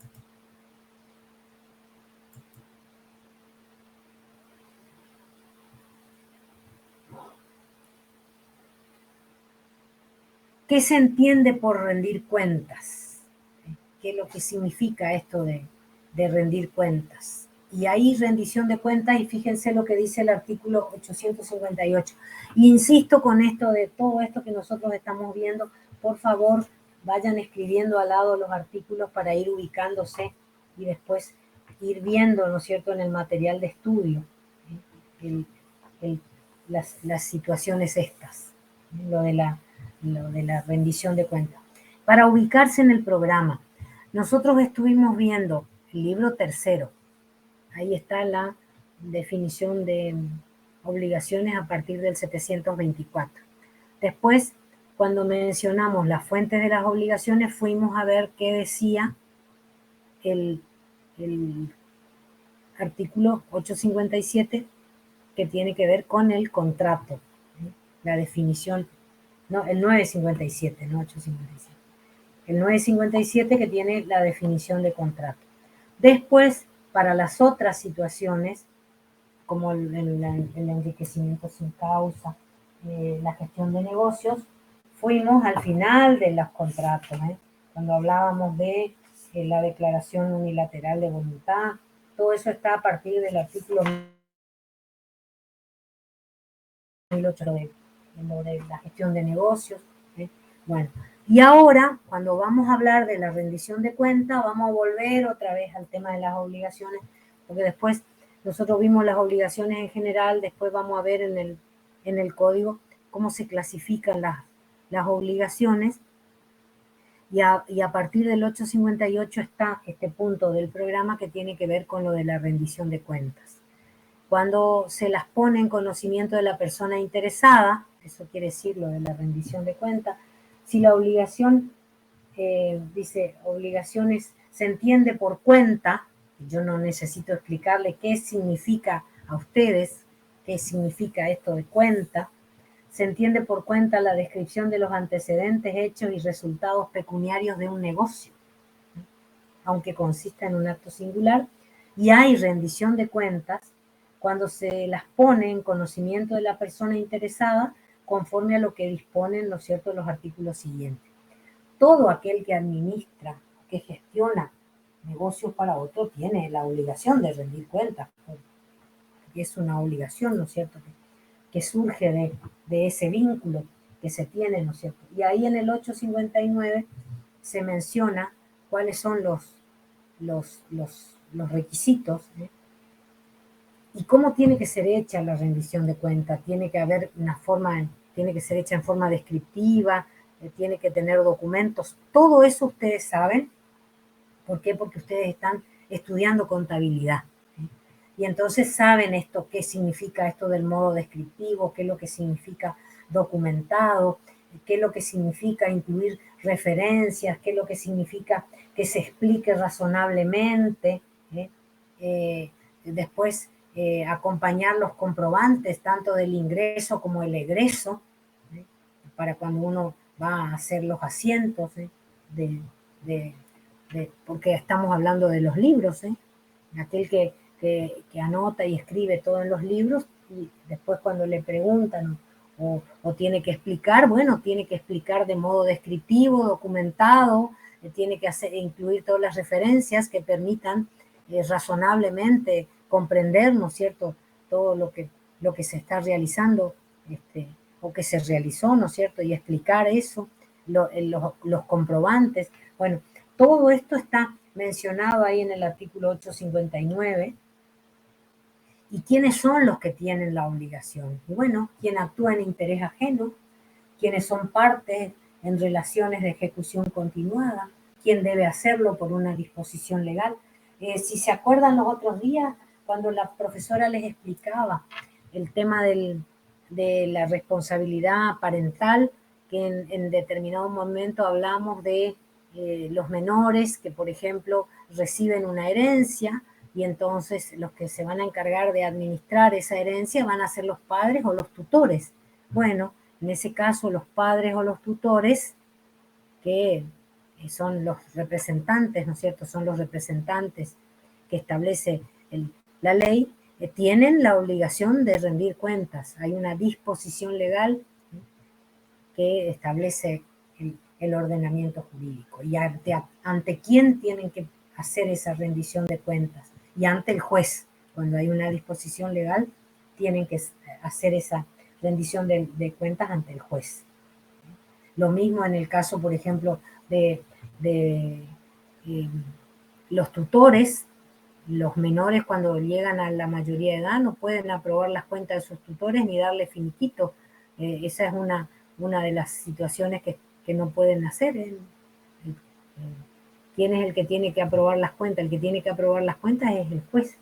¿Qué se entiende por rendir cuentas? ¿Qué es lo que significa esto de rendir cuentas? Y ahí rendición de cuentas, y fíjense lo que dice el artículo 858. Y insisto con esto de todo esto que nosotros estamos viendo, por favor, vayan escribiendo al lado los artículos para ir ubicándose y después ir viendo, ¿no es cierto?, en el material de estudio, las situaciones estas, lo de la rendición de cuentas. Para ubicarse en el programa, nosotros estuvimos viendo el libro tercero. Ahí está la definición de obligaciones a partir del 724. Después, cuando mencionamos las fuentes de las obligaciones, fuimos a ver qué decía el artículo 857, que tiene que ver con el contrato. La definición, no, el 957, no 857. El 957 que tiene la definición de contrato. Después, para las otras situaciones, como el enriquecimiento sin causa, la gestión de negocios, fuimos al final de los contratos, cuando hablábamos de la declaración unilateral de voluntad. Todo eso está a partir del artículo 1008 de la gestión de negocios. Bueno, y ahora, cuando vamos a hablar de la rendición de cuentas, vamos a volver otra vez al tema de las obligaciones, porque después Nosotros vimos las obligaciones en general, después vamos a ver en el código cómo se clasifican las obligaciones, y a partir del 858 está este punto del programa que tiene que ver con lo de la rendición de cuentas. Cuando se las pone en conocimiento de la persona interesada, eso quiere decir lo de la rendición de cuentas, si la obligación, dice, obligaciones se entiende por cuenta, yo no necesito explicarle qué significa a ustedes, qué significa esto de cuenta. Se entiende por cuenta la descripción de los antecedentes, hechos y resultados pecuniarios de un negocio, aunque consista en un acto singular, y hay rendición de cuentas cuando se las pone en conocimiento de la persona interesada conforme a lo que disponen, ¿no es cierto?, los artículos siguientes. Todo aquel que administra, que gestiona negocios para otro, tiene la obligación de rendir cuentas, porque es una obligación, ¿no es cierto?, que surge de ese vínculo que se tiene, ¿no es cierto? Y ahí en el 859 se menciona cuáles son los requisitos, ¿eh? Y cómo tiene que ser hecha la rendición de cuentas. Tiene que haber una forma, tiene que ser hecha en forma descriptiva, tiene que tener documentos. Todo eso ustedes saben. ¿Por qué? Porque ustedes están estudiando contabilidad. Y entonces saben esto, qué significa esto del modo descriptivo, qué es lo que significa documentado, qué es lo que significa incluir referencias, qué es lo que significa que se explique razonablemente. Después, acompañar los comprobantes, tanto del ingreso como el egreso, para cuando uno va a hacer los asientos, porque estamos hablando de los libros, aquel que anota y escribe todo en los libros, y después cuando le preguntan o tiene que explicar, bueno, tiene que explicar de modo descriptivo, documentado, tiene que incluir todas las referencias que permitan razonablemente comprender, ¿no es cierto?, todo lo que se está realizando, o que se realizó, ¿no es cierto?, y explicar eso, los comprobantes. Bueno, todo esto está mencionado ahí en el artículo 859. ¿Y quiénes son los que tienen la obligación? Y bueno, quien actúa en interés ajeno, quienes son parte en relaciones de ejecución continuada, quién debe hacerlo por una disposición legal. Si se acuerdan los otros días, cuando la profesora les explicaba el tema de la responsabilidad parental, que en determinado momento hablamos de los menores que, por ejemplo, reciben una herencia, y entonces los que se van a encargar de administrar esa herencia van a ser los padres o los tutores. Bueno, en ese caso los padres o los tutores, que son los representantes, ¿no es cierto?, son los representantes que establece la ley, tienen la obligación de rendir cuentas. Hay una disposición legal que establece el ordenamiento jurídico. ¿Y ante quién tienen que hacer esa rendición de cuentas? Y ante el juez. Cuando hay una disposición legal, tienen que hacer esa rendición de cuentas ante el juez. Lo mismo en el caso, por ejemplo, de los tutores. Los menores, cuando llegan a la mayoría de edad, no pueden aprobar las cuentas de sus tutores ni darle finiquito. Esa es una de las situaciones que no pueden hacer. ¿Quién es el que tiene que aprobar las cuentas? El que tiene que aprobar las cuentas es el juez.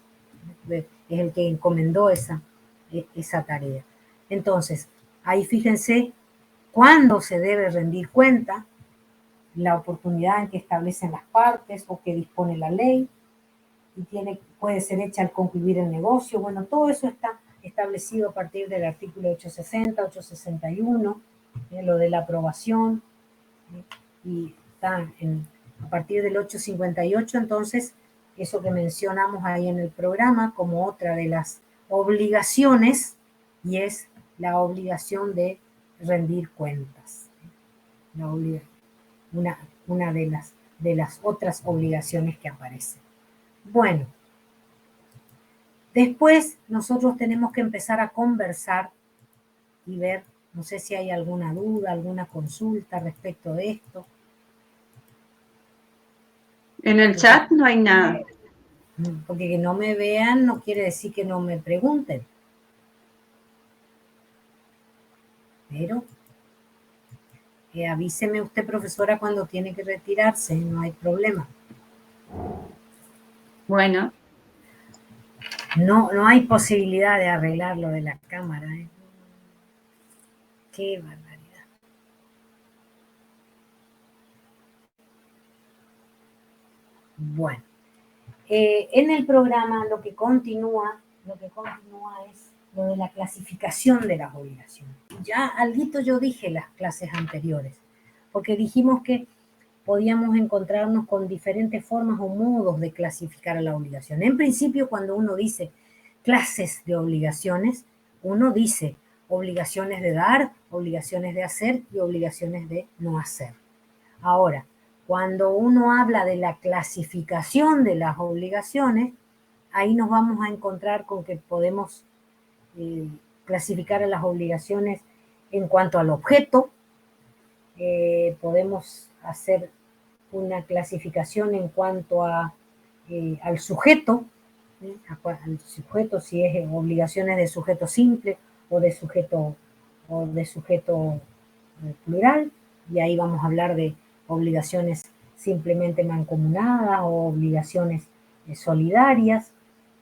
Es el que encomendó esa tarea. Entonces, ahí fíjense cuándo se debe rendir cuenta, la oportunidad en que establecen las partes o que dispone la ley, y puede ser hecha al concluir el negocio. Bueno, todo eso está establecido a partir del artículo 860, 861, lo de la aprobación, y está a partir del 858, entonces, eso que mencionamos ahí en el programa como otra de las obligaciones, y es la obligación de rendir cuentas. Una de las otras obligaciones que aparecen. Bueno, después nosotros tenemos que empezar a conversar y ver, no sé si hay alguna duda, alguna consulta respecto de esto. En el chat no hay nada. Porque que no me vean no quiere decir que no me pregunten. Pero avíseme usted, profesora, cuando tiene que retirarse, no hay problema. Bueno. No hay posibilidad de arreglar lo de la cámara. Qué barbaridad. Bueno, en el programa lo que continúa es lo de la clasificación de las obligaciones. Ya alguito yo dije en las clases anteriores, porque dijimos que podíamos encontrarnos con diferentes formas o modos de clasificar a la obligación. En principio, cuando uno dice clases de obligaciones, uno dice obligaciones de dar, obligaciones de hacer y obligaciones de no hacer. Ahora, cuando uno habla de la clasificación de las obligaciones, ahí nos vamos a encontrar con que podemos clasificar a las obligaciones en cuanto al objeto, podemos hacer una clasificación en cuanto a, al sujeto, al sujeto, si es obligaciones de sujeto simple o de sujeto plural, y ahí vamos a hablar de obligaciones simplemente mancomunadas o obligaciones solidarias.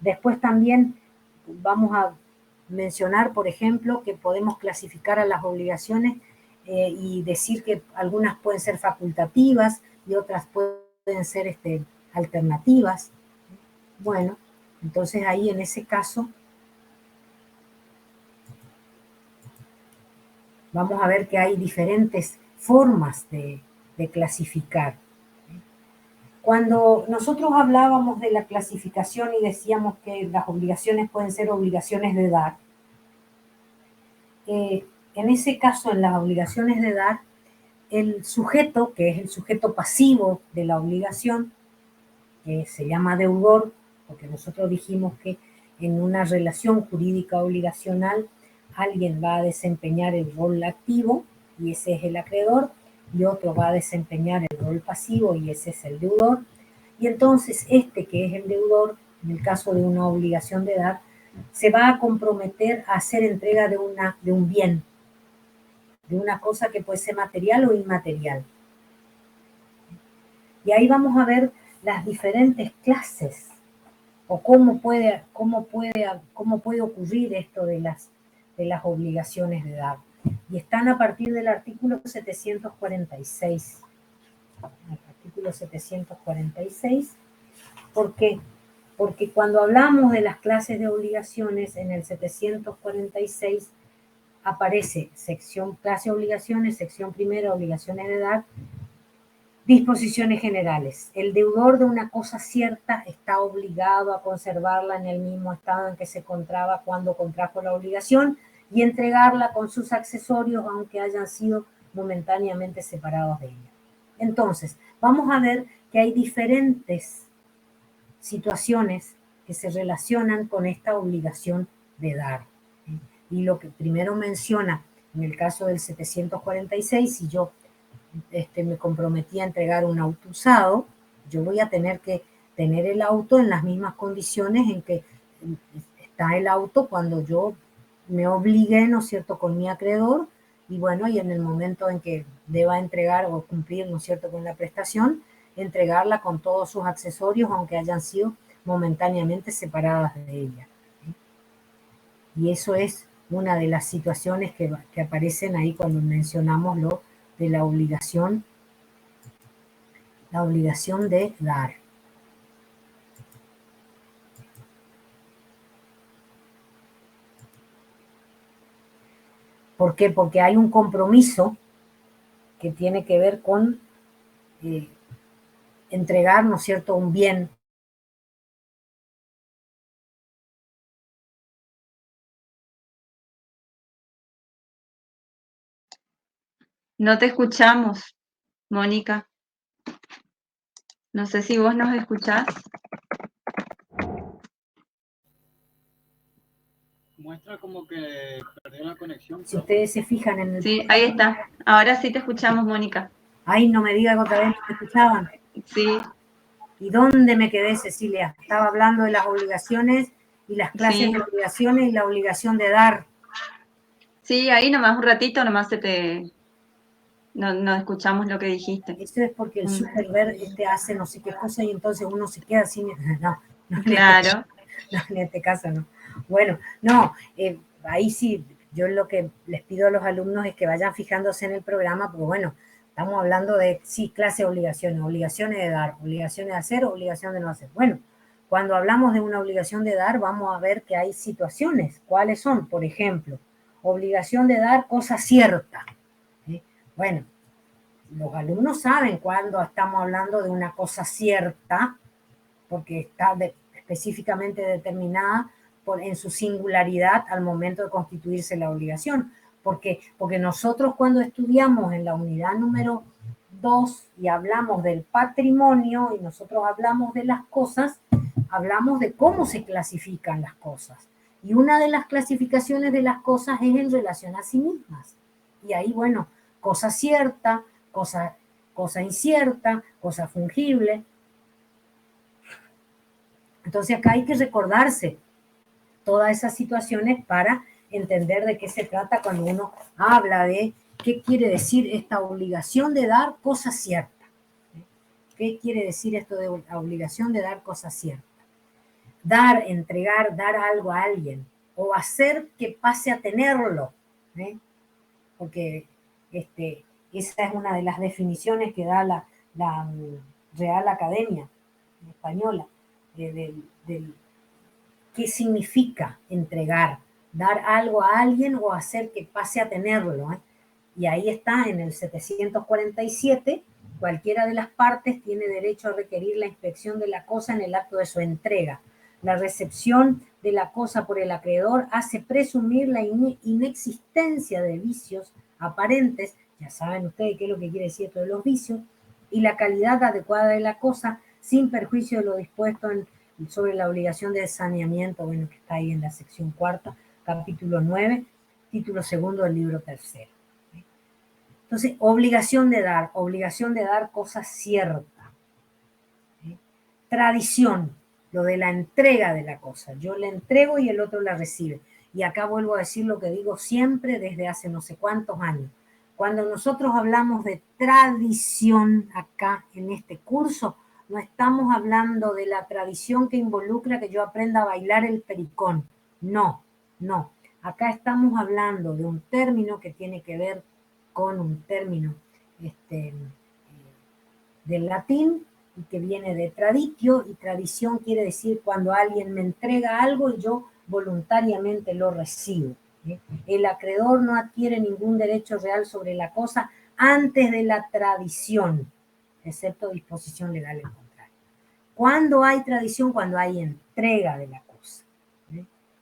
Después también vamos a mencionar, por ejemplo, que podemos clasificar a las obligaciones y decir que algunas pueden ser facultativas y otras pueden ser alternativas. Bueno, entonces ahí en ese caso vamos a ver que hay diferentes formas de clasificar. Cuando nosotros hablábamos de la clasificación y decíamos que las obligaciones pueden ser obligaciones de dar, en ese caso, en las obligaciones de dar, el sujeto, que es el sujeto pasivo de la obligación, que se llama deudor, porque nosotros dijimos que en una relación jurídica obligacional alguien va a desempeñar el rol activo y ese es el acreedor, y otro va a desempeñar el rol pasivo y ese es el deudor. Y entonces que es el deudor, en el caso de una obligación de dar, se va a comprometer a hacer entrega de un bien, de una cosa que puede ser material o inmaterial. Y ahí vamos a ver las diferentes clases o cómo puede ocurrir esto de las obligaciones de dar. Y están a partir del artículo 746. El artículo 746. ¿Por qué? Porque cuando hablamos de las clases de obligaciones, en el 746 aparece sección clase obligaciones, sección primera, obligaciones de dar, disposiciones generales. El deudor de una cosa cierta está obligado a conservarla en el mismo estado en que se encontraba cuando contrajo la obligación y entregarla con sus accesorios aunque hayan sido momentáneamente separados de ella. Entonces, vamos a ver que hay diferentes situaciones que se relacionan con esta obligación de dar. Y lo que primero menciona en el caso del 746, si yo me comprometí a entregar un auto usado, yo voy a tener que tener el auto en las mismas condiciones en que está el auto cuando yo me obligué, ¿no es cierto?, con mi acreedor, y bueno, y en el momento en que deba entregar o cumplir, ¿no es cierto?, con la prestación, entregarla con todos sus accesorios, aunque hayan sido momentáneamente separadas de ella. Y eso es una de las situaciones que aparecen ahí cuando mencionamos lo de la obligación de dar. ¿Por qué? Porque hay un compromiso que tiene que ver con entregar, ¿no es cierto?, un bien. No te escuchamos, Mónica. No sé si vos nos escuchás. Muestra como que perdió la conexión. Si ustedes se fijan en el... Sí, ahí está. Ahora sí te escuchamos, Mónica. Ay, no me diga que otra vez no me escuchaban. Sí. ¿Y dónde me quedé, Cecilia? Estaba hablando de las obligaciones y las clases Sí. de obligaciones y la obligación de dar. Sí, ahí nomás un ratito, nomás no escuchamos lo que dijiste. Eso es porque el superver hace no sé qué cosa y entonces uno se queda sin... No, Claro. en este caso no. Bueno, no, ahí sí, yo lo que les pido a los alumnos es que vayan fijándose en el programa, porque bueno, estamos hablando de, sí, clase de obligaciones de dar, obligaciones de hacer, obligación de no hacer. Bueno, cuando hablamos de una obligación de dar, vamos a ver que hay situaciones. ¿Cuáles son? Por ejemplo, obligación de dar cosa cierta. Bueno, los alumnos saben cuando estamos hablando de una cosa cierta, porque está específicamente determinada en su singularidad al momento de constituirse la obligación. Porque nosotros cuando estudiamos en la unidad número 2 y hablamos del patrimonio y nosotros hablamos de las cosas, hablamos de cómo se clasifican las cosas. Y una de las clasificaciones de las cosas es en relación a sí mismas. Y ahí, bueno, cosa cierta, cosa incierta, cosa fungible. Entonces acá hay que recordarse todas esas situaciones para entender de qué se trata cuando uno habla de qué quiere decir esta obligación de dar cosa cierta. ¿Qué quiere decir esto de la obligación de dar cosa cierta? Dar, entregar, dar algo a alguien o hacer que pase a tenerlo. Porque esa es una de las definiciones que da la Real Academia Española del qué significa entregar, dar algo a alguien o hacer que pase a tenerlo. Y ahí está en el 747, cualquiera de las partes tiene derecho a requerir la inspección de la cosa en el acto de su entrega. La recepción de la cosa por el acreedor hace presumir la inexistencia de vicios aparentes, ya saben ustedes qué es lo que quiere decir esto de los vicios, y la calidad adecuada de la cosa sin perjuicio de lo dispuesto sobre la obligación de saneamiento, bueno, que está ahí en la sección cuarta, capítulo 9, título segundo del libro tercero. Entonces, obligación de dar cosa cierta. Tradición, lo de la entrega de la cosa. Yo le entrego y el otro la recibe. Y acá vuelvo a decir lo que digo siempre desde hace no sé cuántos años. Cuando nosotros hablamos de tradición acá en este curso, no estamos hablando de la tradición que involucra que yo aprenda a bailar el pericón. No, no. Acá estamos hablando de un término que tiene que ver con un término del latín y que viene de traditio, y tradición quiere decir cuando alguien me entrega algo y yo voluntariamente lo recibo. El acreedor no adquiere ningún derecho real sobre la cosa antes de la tradición, excepto disposición legal en contrario. ¿Cuándo hay tradición? Cuando hay entrega de la cosa.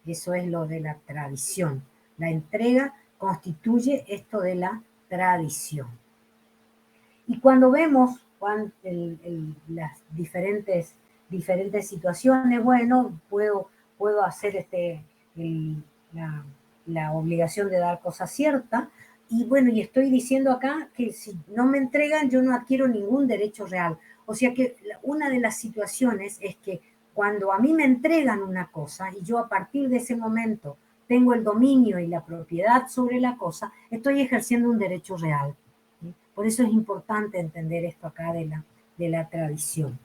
Eso es lo de la tradición. La entrega constituye esto de la tradición. Y cuando vemos las diferentes situaciones, bueno, puedo hacer la obligación de dar cosa cierta, y bueno, y estoy diciendo acá que si no me entregan, yo no adquiero ningún derecho real. O sea que una de las situaciones es que cuando a mí me entregan una cosa y yo a partir de ese momento tengo el dominio y la propiedad sobre la cosa, estoy ejerciendo un derecho real. Por eso es importante entender esto acá de la tradición.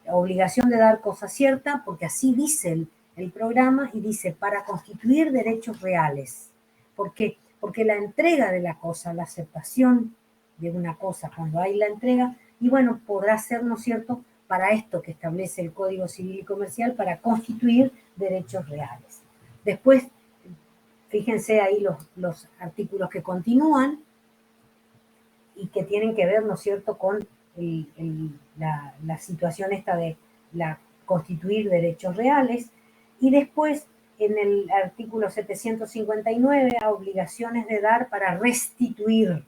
La obligación de dar cosa cierta, porque así dice el programa, y dice, para constituir derechos reales. ¿Por qué? Porque la entrega de la cosa, la aceptación de una cosa cuando hay la entrega, y bueno, podrá ser, ¿no es cierto?, para esto que establece el Código Civil y Comercial, para constituir derechos reales. Después, fíjense ahí los artículos que continúan, y que tienen que ver, ¿no es cierto?, con la situación esta de constituir derechos reales. Y después, en el artículo 759, a obligaciones de dar para restituir.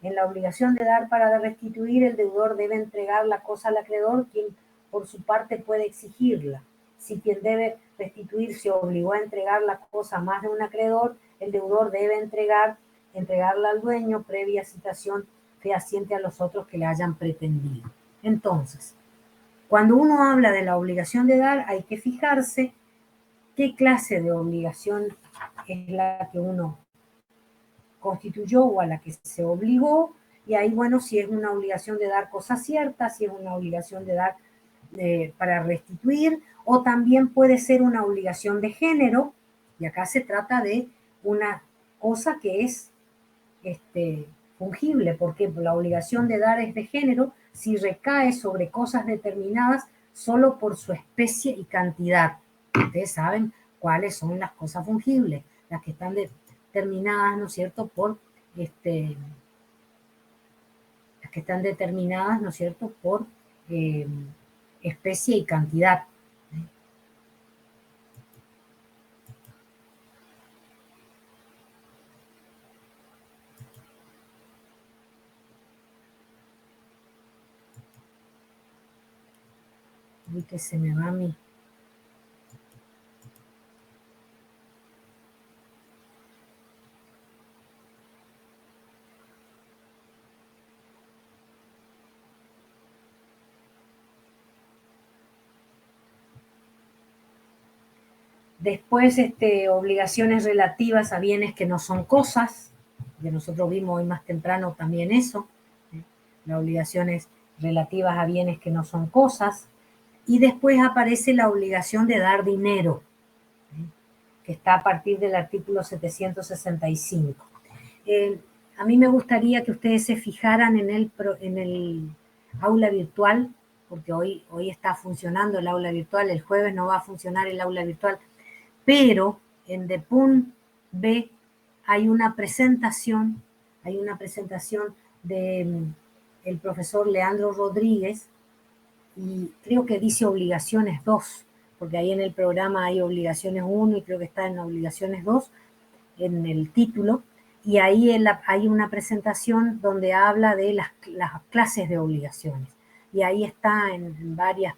En la obligación de dar para restituir, el deudor debe entregar la cosa al acreedor, quien por su parte puede exigirla. Si quien debe restituir se obligó a entregar la cosa a más de un acreedor, el deudor debe entregarla al dueño previa citación fehaciente a los otros que le hayan pretendido. Entonces, cuando uno habla de la obligación de dar, hay que fijarse qué clase de obligación es la que uno constituyó o a la que se obligó, y ahí, bueno, si es una obligación de dar cosas ciertas, si es una obligación de dar para restituir, o también puede ser una obligación de género, y acá se trata de una cosa que es fungible, porque la obligación de dar es de género si recae sobre cosas determinadas solo por su especie y cantidad. Ustedes saben cuáles son las cosas fungibles, las que están determinadas, ¿no es cierto?, por las que están determinadas, ¿no es cierto?, por especie y cantidad. Uy, que se me va a mí. Después, obligaciones relativas a bienes que no son cosas, que nosotros vimos hoy más temprano también eso, las obligaciones relativas a bienes que no son cosas. Y después aparece la obligación de dar dinero, que está a partir del artículo 765. A mí me gustaría que ustedes se fijaran en el aula virtual, porque hoy está funcionando el aula virtual, el jueves no va a funcionar el aula virtual, pero en DEPUN B hay una presentación de el profesor Leandro Rodríguez, y creo que dice obligaciones 2, porque ahí en el programa hay obligaciones 1 y creo que está en obligaciones 2 en el título, y ahí hay una presentación donde habla de las clases de obligaciones, y ahí está en varias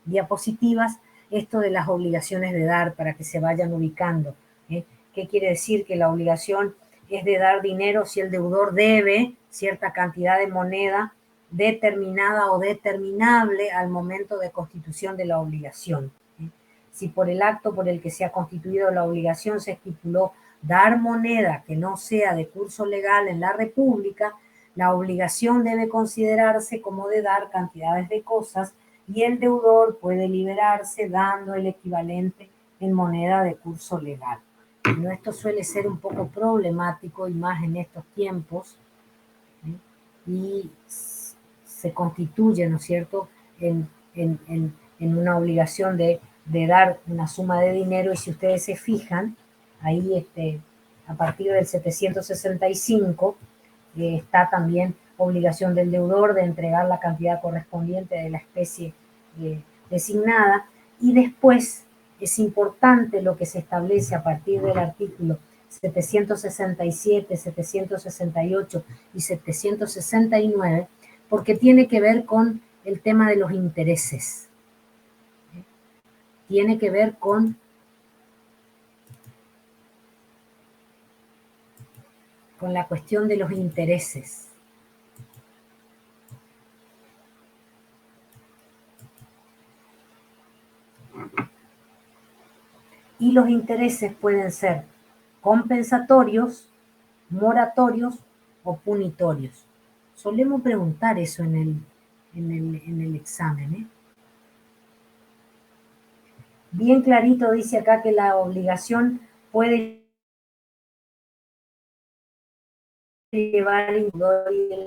diapositivas esto de las obligaciones de dar para que se vayan ubicando. ¿Qué quiere decir? Que la obligación es de dar dinero si el deudor debe cierta cantidad de moneda determinada o determinable al momento de constitución de la obligación. Si por el acto por el que se ha constituido la obligación se estipuló dar moneda que no sea de curso legal en la República, la obligación debe considerarse como de dar cantidades de cosas y el deudor puede liberarse dando el equivalente en moneda de curso legal. Pero esto suele ser un poco problemático y más en estos tiempos, y se constituye, ¿no es cierto?, en una obligación de dar una suma de dinero, y si ustedes se fijan, ahí a partir del 765 está también obligación del deudor de entregar la cantidad correspondiente de la especie designada, y después es importante lo que se establece a partir del artículo 767, 768 y 769, porque tiene que ver con el tema de los intereses. Tiene que ver con la cuestión de los intereses. Y los intereses pueden ser compensatorios, moratorios o punitorios. Solemos preguntar eso en el examen. Bien clarito dice acá que la obligación puede llevar al deudor y el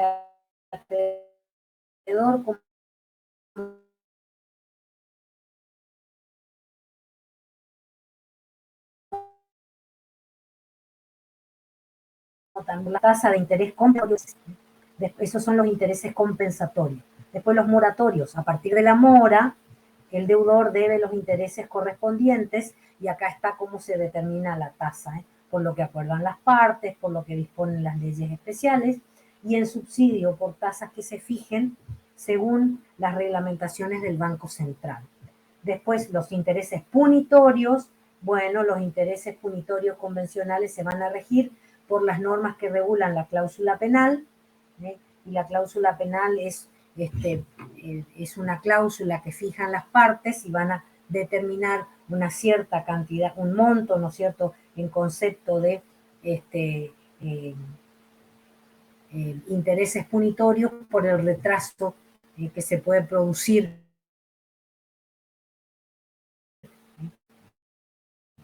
acreedor como también la tasa de interés compensatorios. Esos son los intereses compensatorios. Después los moratorios. A partir de la mora, el deudor debe los intereses correspondientes, y acá está cómo se determina la tasa, por lo que acuerdan las partes, por lo que disponen las leyes especiales, y en subsidio por tasas que se fijen según las reglamentaciones del Banco Central. Después los intereses punitorios. Bueno, los intereses punitorios convencionales se van a regir por las normas que regulan la cláusula penal, y la cláusula penal es una cláusula que fijan las partes y van a determinar una cierta cantidad, un monto, ¿no es cierto?, en concepto de intereses punitorios por el retraso que se puede producir.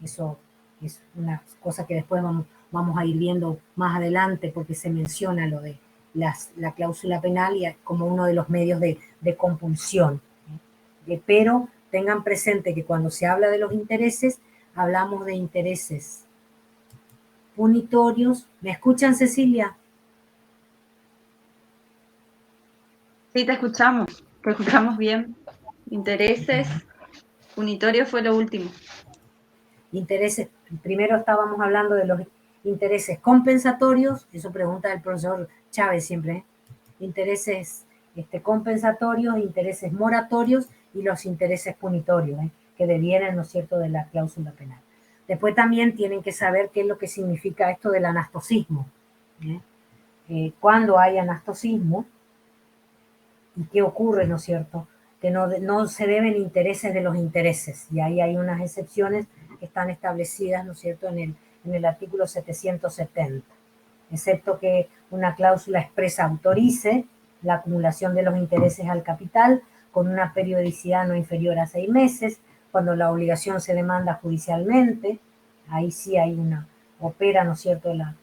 Eso es una cosa que después vamos a ir viendo más adelante porque se menciona lo de la cláusula penal y como uno de los medios de compulsión. Pero tengan presente que cuando se habla de los intereses, hablamos de intereses punitorios. ¿Me escuchan, Cecilia? Sí, te escuchamos bien. Intereses, punitorio fue lo último. Intereses, primero estábamos hablando de los intereses compensatorios, eso pregunta el profesor Chávez siempre, ¿eh? Intereses compensatorios, intereses moratorios y los intereses punitorios, que devienen, ¿no es cierto?, de la cláusula penal. Después también tienen que saber qué es lo que significa esto del anastosismo. Cuando hay anastosismo, ¿y qué ocurre, no es cierto? Que no se deben intereses de los intereses, y ahí hay unas excepciones que están establecidas, ¿no es cierto?, en el artículo 770, excepto que una cláusula expresa autorice la acumulación de los intereses al capital con una periodicidad no inferior a 6 meses, cuando la obligación se demanda judicialmente, ahí sí opera, ¿no es cierto?, la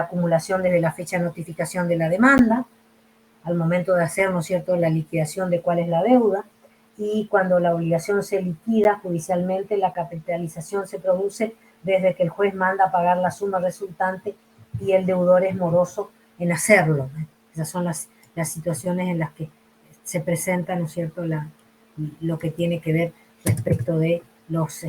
acumulación desde la fecha de notificación de la demanda, al momento de hacer, ¿no es cierto?, la liquidación de cuál es la deuda, y cuando la obligación se liquida judicialmente, la capitalización se produce desde que el juez manda pagar la suma resultante y el deudor es moroso en hacerlo. Esas son las situaciones en las que se presenta, ¿no es cierto?, lo que tiene que ver respecto de los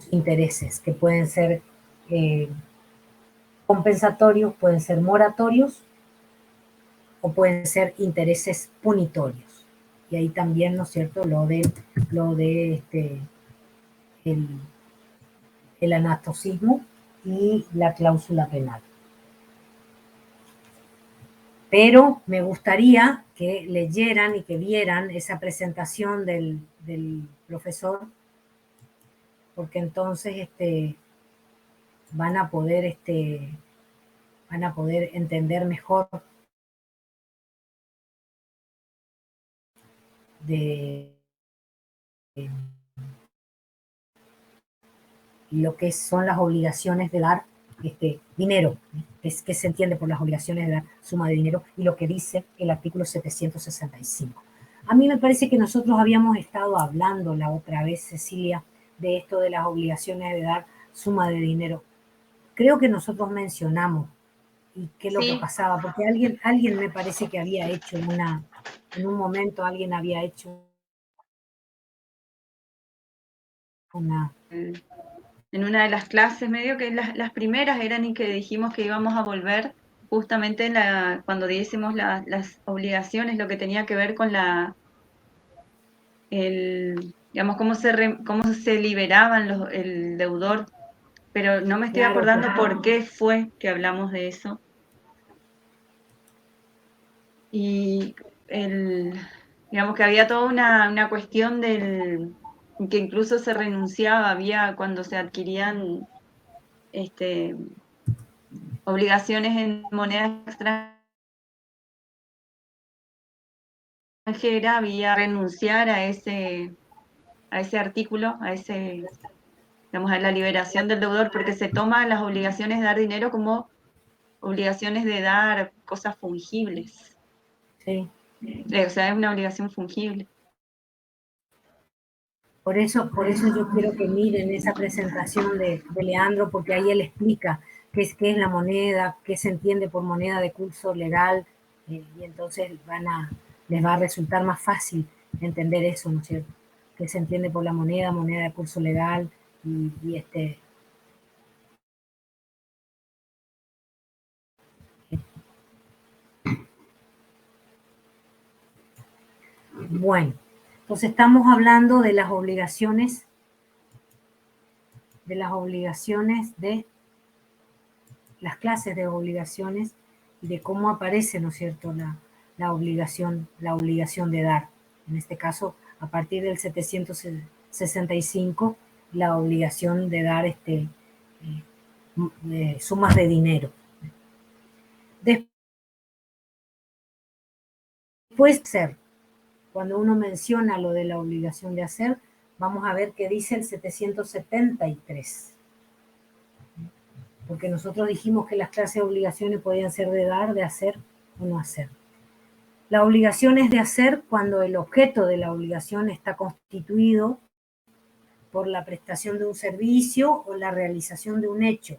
intereses, que pueden ser compensatorios, pueden ser moratorios o pueden ser intereses punitorios. Y ahí también, ¿no es cierto?, lo de el anastosismo y la cláusula penal. Pero me gustaría que leyeran y que vieran esa presentación del profesor, porque entonces van a poder entender mejor de lo que son las obligaciones de dar dinero, que se entiende por las obligaciones de dar suma de dinero, y lo que dice el artículo 765. A mí me parece que nosotros habíamos estado hablando la otra vez, Cecilia, de esto de las obligaciones de dar suma de dinero. Creo que nosotros mencionamos y qué es lo que pasaba, porque alguien me parece que había hecho en un momento alguien había hecho en una de las clases, medio que las primeras eran y que dijimos que íbamos a volver justamente cuando diésemos las obligaciones, lo que tenía que ver con digamos, cómo se liberaban el deudor, pero no me estoy acordando por qué fue que hablamos de eso. Y digamos que había toda una cuestión que incluso se renunciaba, había cuando se adquirían obligaciones en moneda extranjera, había renunciar a ese artículo, digamos, a la liberación del deudor, porque se toman las obligaciones de dar dinero como obligaciones de dar cosas fungibles. Sí. O sea, es una obligación fungible. Por eso yo quiero que miren esa presentación de Leandro, porque ahí él explica qué es la moneda, qué se entiende por moneda de curso legal, y entonces les va a resultar más fácil entender eso, ¿no es cierto? Qué se entiende por la moneda de curso legal, y bueno, entonces estamos hablando de las obligaciones de las obligaciones de las clases de obligaciones y de cómo aparece, ¿no es cierto?, la obligación de dar. En este caso, a partir del 765, la obligación de dar sumas de dinero. Después, cuando uno menciona lo de la obligación de hacer, vamos a ver qué dice el 773. Porque nosotros dijimos que las clases de obligaciones podían ser de dar, de hacer o no hacer. La obligación es de hacer cuando el objeto de la obligación está constituido por la prestación de un servicio o la realización de un hecho.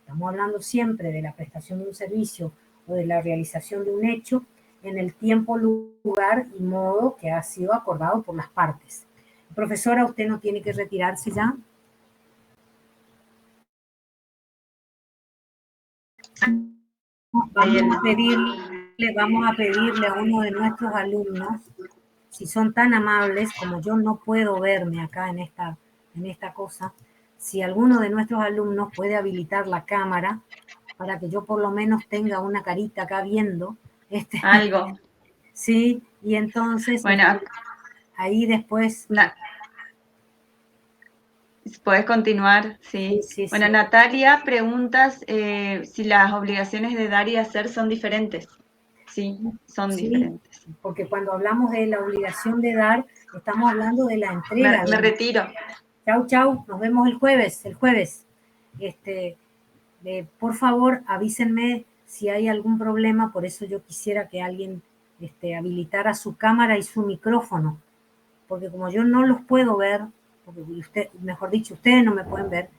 Estamos hablando siempre de la prestación de un servicio o de la realización de un hecho en el tiempo, lugar y modo que ha sido acordado por las partes. Profesora, usted no tiene que retirarse ya. Vamos a pedirle a uno de nuestros alumnos, si son tan amables, como yo no puedo verme acá en esta cosa, si alguno de nuestros alumnos puede habilitar la cámara para que yo por lo menos tenga una carita acá viendo. Algo. Sí, y entonces bueno, ahí después... Puedes continuar, sí. Sí, bueno, sí. Natalia preguntas si las obligaciones de dar y hacer son diferentes. Sí, son diferentes. Porque cuando hablamos de la obligación de dar, estamos hablando de la entrega. Me retiro. Chau, nos vemos el jueves. Por favor, avísenme si hay algún problema, por eso yo quisiera que alguien habilitara su cámara y su micrófono, porque como yo no los puedo ver, porque mejor dicho, ustedes no me pueden ver,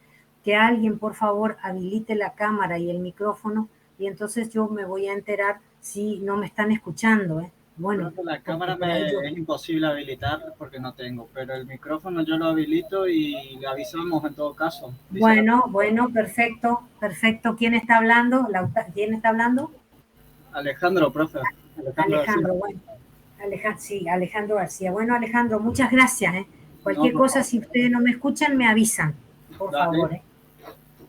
que alguien por favor habilite la cámara y el micrófono y entonces yo me voy a enterar si no me están escuchando. Bueno, la cámara es imposible habilitar porque no tengo, pero el micrófono yo lo habilito y le avisamos en todo caso. Bueno, perfecto. ¿Quién está hablando? ¿Quién está hablando? Alejandro, profe. Alejandro, bueno. Alejandro García. Bueno, Alejandro, muchas gracias. Cualquier cosa, si ustedes no me escuchan, me avisan, por favor.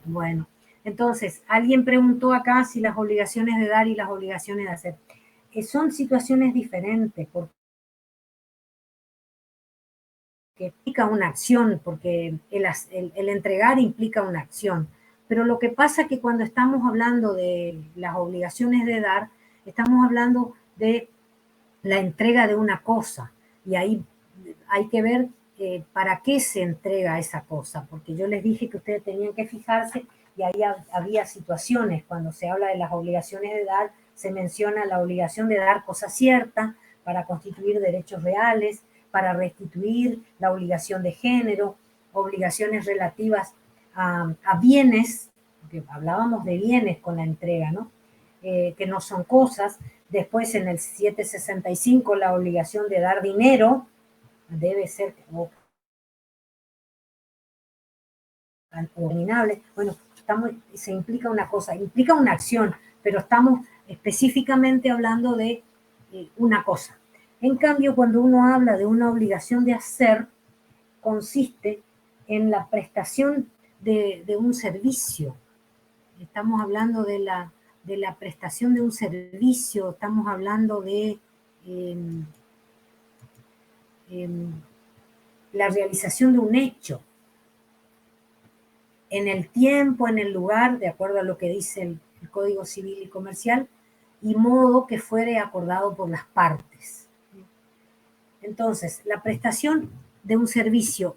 Bueno, entonces, alguien preguntó acá si las obligaciones de dar y las obligaciones de hacer. Son situaciones diferentes, porque implica una acción, porque el entregar implica una acción. Pero lo que pasa es que cuando estamos hablando de las obligaciones de dar, estamos hablando de la entrega de una cosa. Y ahí hay que ver para qué se entrega esa cosa, porque yo les dije que ustedes tenían que fijarse y ahí había situaciones, cuando se habla de las obligaciones de dar, se menciona la obligación de dar cosa cierta para constituir derechos reales, para restituir, la obligación de género, obligaciones relativas a bienes, porque hablábamos de bienes con la entrega, ¿no? Que no son cosas. Después en el 765 la obligación de dar dinero debe ser abominable. Bueno, se implica una cosa, implica una acción, pero estamos específicamente hablando de una cosa. En cambio, cuando uno habla de una obligación de hacer, consiste en la prestación de un servicio. Estamos hablando de la prestación de un servicio, estamos hablando de la realización de un hecho en el tiempo, en el lugar, de acuerdo a lo que dice el Código Civil y Comercial, y modo que fuere acordado por las partes. Entonces, la prestación de un servicio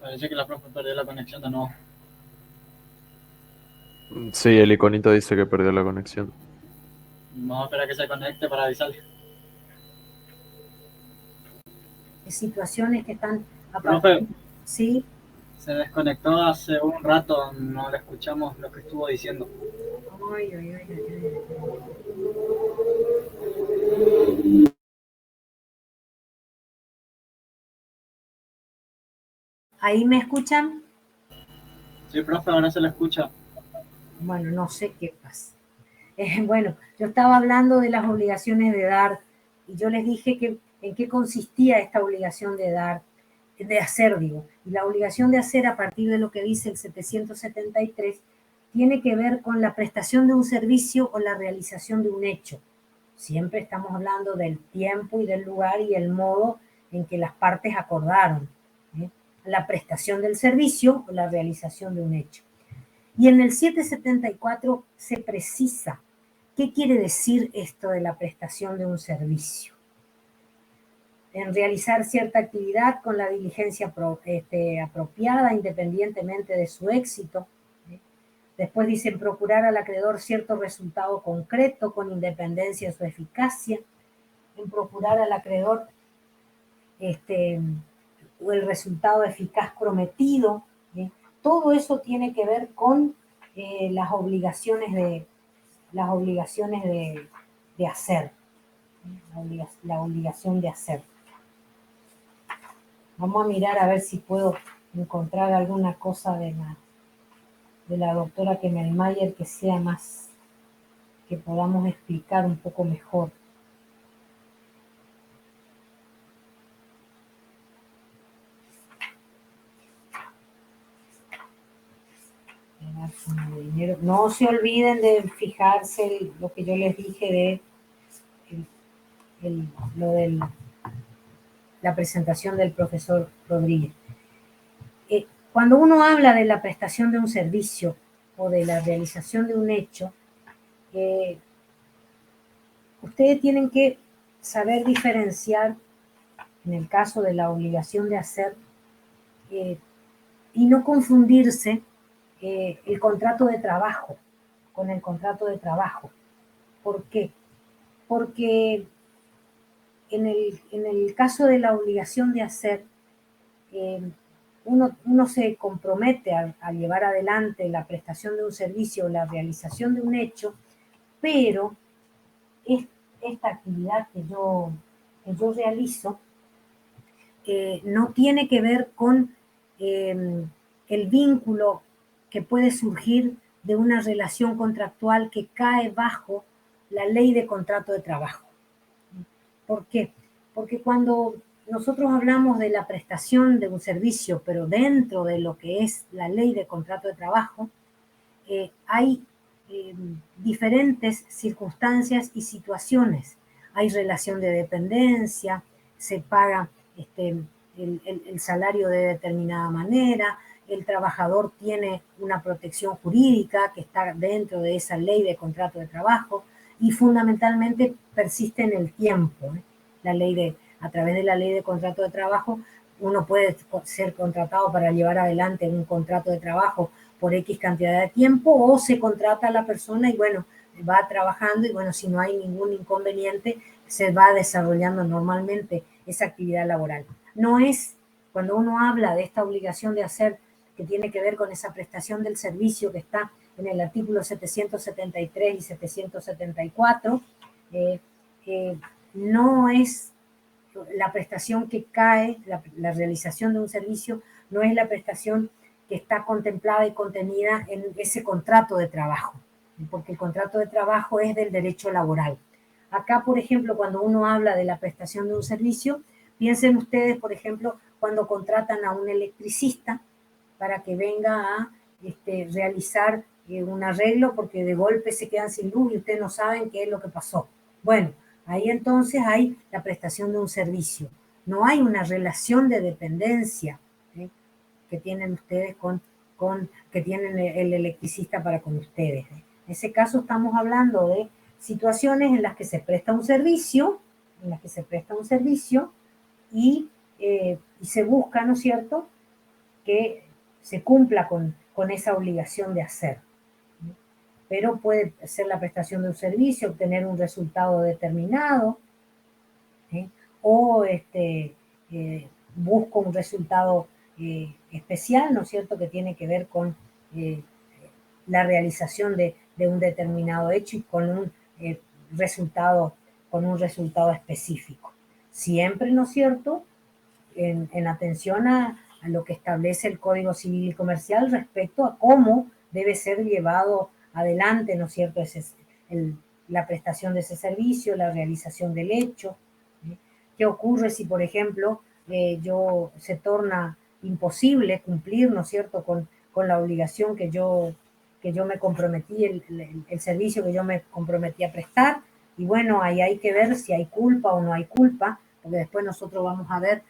Parece que la profe perdió la conexión de nuevo. Sí, el iconito dice que perdió la conexión. Vamos a esperar a que se conecte para avisarle. Situaciones que están... Profe, ¿sí? Se desconectó hace un rato, no le escuchamos lo que estuvo diciendo. ¿Ahí me escuchan? Sí, profe, ahora se le escucha. Bueno, no sé qué pasa. Bueno, yo estaba hablando de las obligaciones de dar y yo les dije que en qué consistía esta obligación de dar, de hacer, digo. Y la obligación de hacer, a partir de lo que dice el 773, tiene que ver con la prestación de un servicio o la realización de un hecho. Siempre estamos hablando del tiempo y del lugar y el modo en que las partes acordaron, ¿eh? La prestación del servicio o la realización de un hecho. Y en el 774 se precisa qué quiere decir esto de la prestación de un servicio. En realizar cierta actividad con la diligencia apropiada, independientemente de su éxito. Después dicen procurar al acreedor cierto resultado concreto con independencia de su eficacia. En procurar al acreedor el resultado eficaz prometido. Todo eso tiene que ver con las obligaciones de hacer, la obligación de hacer. Vamos a mirar a ver si puedo encontrar alguna cosa de la doctora Kemelmayer que sea más, que podamos explicar un poco mejor. No se olviden de fijarse lo que yo les dije de lo de la presentación del profesor Rodríguez. Cuando uno habla de la prestación de un servicio o de la realización de un hecho, ustedes tienen que saber diferenciar, en el caso de la obligación de hacer, y no confundirse el contrato de trabajo con el contrato de trabajo. ¿Por qué? Porque en el caso de la obligación de hacer, uno se compromete a llevar adelante la prestación de un servicio o la realización de un hecho, pero esta actividad que yo realizo no tiene que ver con el vínculo que puede surgir de una relación contractual que cae bajo la ley de contrato de trabajo. ¿Por qué? Porque cuando nosotros hablamos de la prestación de un servicio, pero dentro de lo que es la ley de contrato de trabajo, hay diferentes circunstancias y situaciones. Hay relación de dependencia, se paga el salario de determinada manera, el trabajador tiene una protección jurídica que está dentro de esa ley de contrato de trabajo y fundamentalmente persiste en el tiempo. A través de la ley de contrato de trabajo, uno puede ser contratado para llevar adelante un contrato de trabajo por X cantidad de tiempo, o se contrata a la persona y bueno, va trabajando y bueno, si no hay ningún inconveniente, se va desarrollando normalmente esa actividad laboral. No es, cuando uno habla de esta obligación de hacer, que tiene que ver con esa prestación del servicio que está en el artículo 773 y 774, no es la prestación que cae, la realización de un servicio, no es la prestación que está contemplada y contenida en ese contrato de trabajo, porque el contrato de trabajo es del derecho laboral. Acá, por ejemplo, cuando uno habla de la prestación de un servicio, piensen ustedes, por ejemplo, cuando contratan a un electricista para que venga a realizar un arreglo porque de golpe se quedan sin luz y ustedes no saben qué es lo que pasó. Bueno, ahí entonces hay la prestación de un servicio. No hay una relación de dependencia que tienen ustedes que tienen el electricista para con ustedes. En ese caso estamos hablando de situaciones en las que se presta un servicio, y se busca, ¿no es cierto?, que se cumpla con esa obligación de hacer. Pero puede ser la prestación de un servicio, obtener un resultado determinado, o busco un resultado especial, ¿no es cierto?, que tiene que ver con la realización de un determinado hecho y con un resultado específico. Siempre, ¿no es cierto?, en atención a lo que establece el Código Civil y Comercial respecto a cómo debe ser llevado adelante, ¿no es cierto?, la prestación de ese servicio, la realización del hecho. ¿Qué ocurre si, por ejemplo, se torna imposible cumplir, ¿no es cierto?, con la obligación que yo me comprometí, el servicio que yo me comprometí a prestar? Y bueno, ahí hay que ver si hay culpa o no hay culpa, porque después nosotros vamos a ver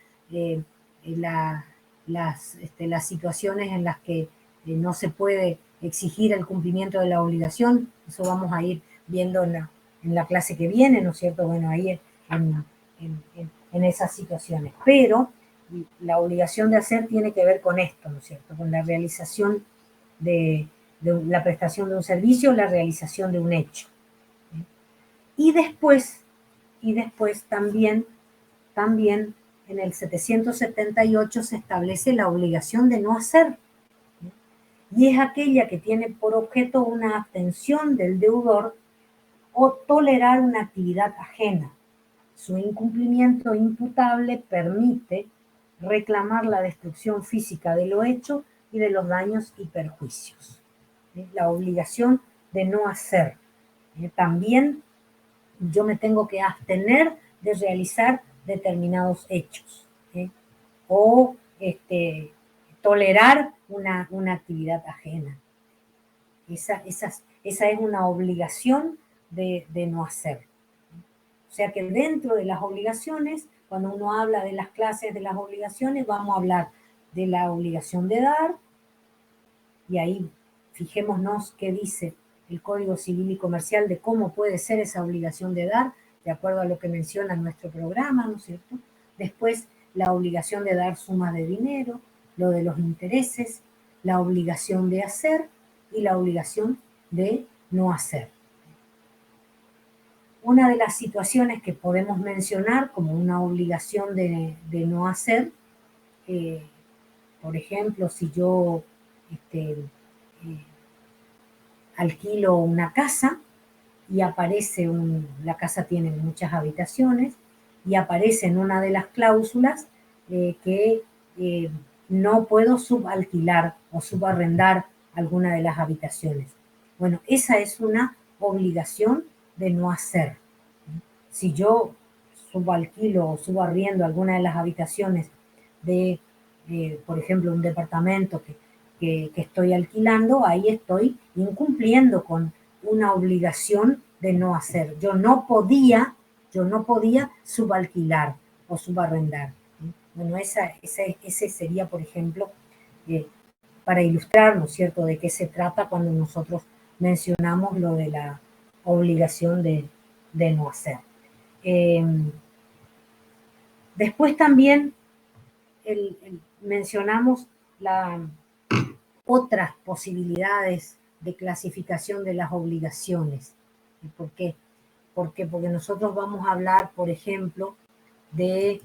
las situaciones en las que no se puede exigir el cumplimiento de la obligación. Eso vamos a ir viendo en la clase que viene, ¿no es cierto? Bueno, ahí en esas situaciones. Pero la obligación de hacer tiene que ver con esto, ¿no es cierto? Con la realización de la prestación de un servicio, la realización de un hecho. Y después también en el 778 se establece la obligación de no hacer. Y es aquella que tiene por objeto una abstención del deudor o tolerar una actividad ajena. Su incumplimiento imputable permite reclamar la destrucción física de lo hecho y de los daños y perjuicios. La obligación de no hacer. También yo me tengo que abstener de realizar determinados hechos, o tolerar una actividad ajena. Esa es una obligación de no hacer. O sea que dentro de las obligaciones, cuando uno habla de las clases de las obligaciones, vamos a hablar de la obligación de dar, y ahí fijémonos qué dice el Código Civil y Comercial de cómo puede ser esa obligación de dar, de acuerdo a lo que menciona nuestro programa, ¿no es cierto? Después, la obligación de dar sumas de dinero, lo de los intereses, la obligación de hacer y la obligación de no hacer. Una de las situaciones que podemos mencionar como una obligación de no hacer, por ejemplo, si yo alquilo una casa y aparece la casa tiene muchas habitaciones y aparece en una de las cláusulas que no puedo subalquilar o subarrendar alguna de las habitaciones. Bueno, esa es una obligación de no hacer. Si yo subalquilo o subarriendo alguna de las habitaciones de, por ejemplo, un departamento que estoy alquilando, ahí estoy incumpliendo con una obligación de no hacer. Yo no podía subalquilar o subarrendar. Bueno, ese sería, por ejemplo, para ilustrar, ¿no es cierto?, de qué se trata cuando nosotros mencionamos lo de la obligación de no hacer. Después también mencionamos otras posibilidades de clasificación de las obligaciones. ¿Por qué? Porque nosotros vamos a hablar, por ejemplo, de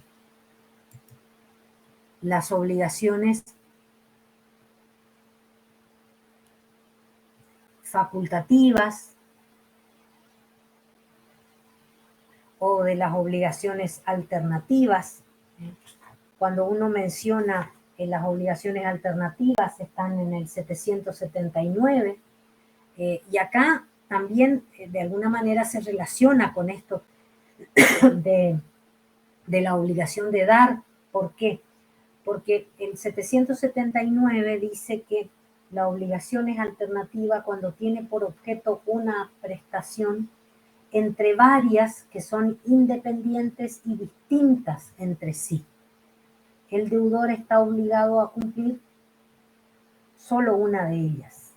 las obligaciones facultativas o de las obligaciones alternativas. Cuando uno menciona las obligaciones alternativas, están en el 779, y acá también de alguna manera se relaciona con esto de la obligación de dar. ¿Por qué? Porque el 779 dice que la obligación es alternativa cuando tiene por objeto una prestación entre varias que son independientes y distintas entre sí. El deudor está obligado a cumplir solo una de ellas.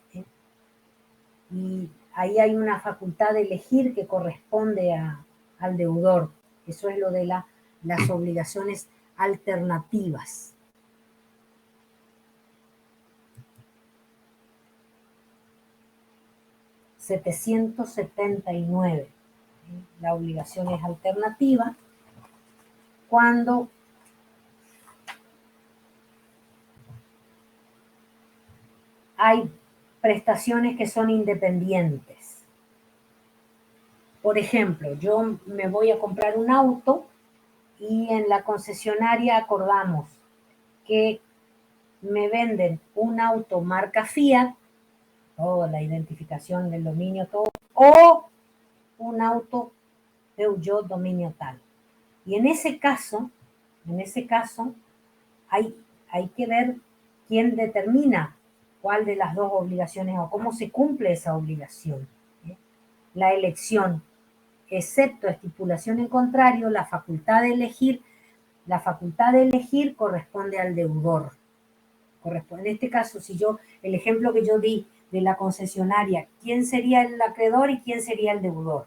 Y ahí hay una facultad de elegir que corresponde al deudor. Eso es lo de las obligaciones alternativas. ...779... La obligación es alternativa cuando hay prestaciones que son independientes. Por ejemplo, yo me voy a comprar un auto y en la concesionaria acordamos que me venden un auto marca Fiat toda la identificación del dominio, todo, o un auto Peugeot dominio tal. Y en ese caso hay que ver quién determina cuál de las dos obligaciones o cómo se cumple esa obligación. La elección, excepto estipulación en contrario, la facultad de elegir corresponde al deudor. En este caso, el ejemplo que yo di de la concesionaria, ¿quién sería el acreedor y quién sería el deudor?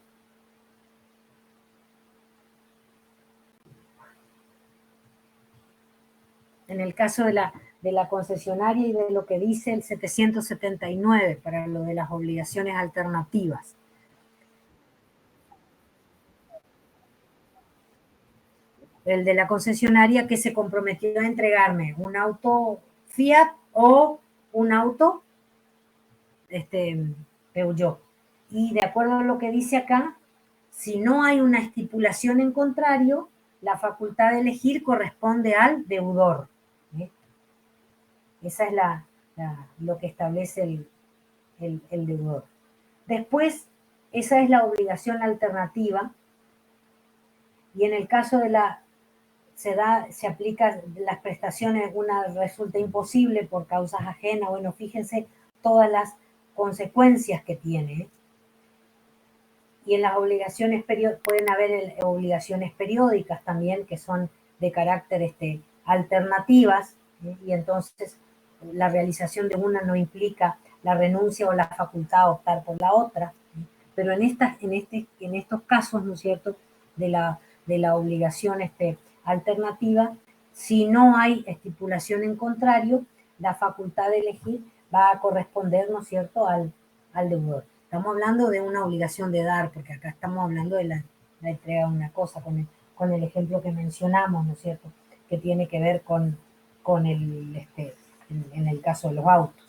En el caso de la concesionaria y de lo que dice el 779 para lo de las obligaciones alternativas. El de la concesionaria que se comprometió a entregarme un auto Fiat o un auto Peugeot. Y de acuerdo a lo que dice acá, si no hay una estipulación en contrario, la facultad de elegir corresponde al deudor. Esa es lo que establece el deudor. Después, esa es la obligación alternativa. Y en el caso de se aplica las prestaciones, una resulta imposible por causas ajenas. Bueno, fíjense todas las consecuencias que tiene. Y en las obligaciones pueden haber obligaciones periódicas también, que son de carácter alternativas, y entonces la realización de una no implica la renuncia o la facultad a optar por la otra. Pero en estos casos, ¿no es cierto?, de la obligación alternativa, si no hay estipulación en contrario, la facultad de elegir va a corresponder, ¿no es cierto?, al deudor. Estamos hablando de una obligación de dar, porque acá estamos hablando de la entrega de una cosa, con el ejemplo que mencionamos, ¿no es cierto?, que tiene que ver con en el caso de los autos.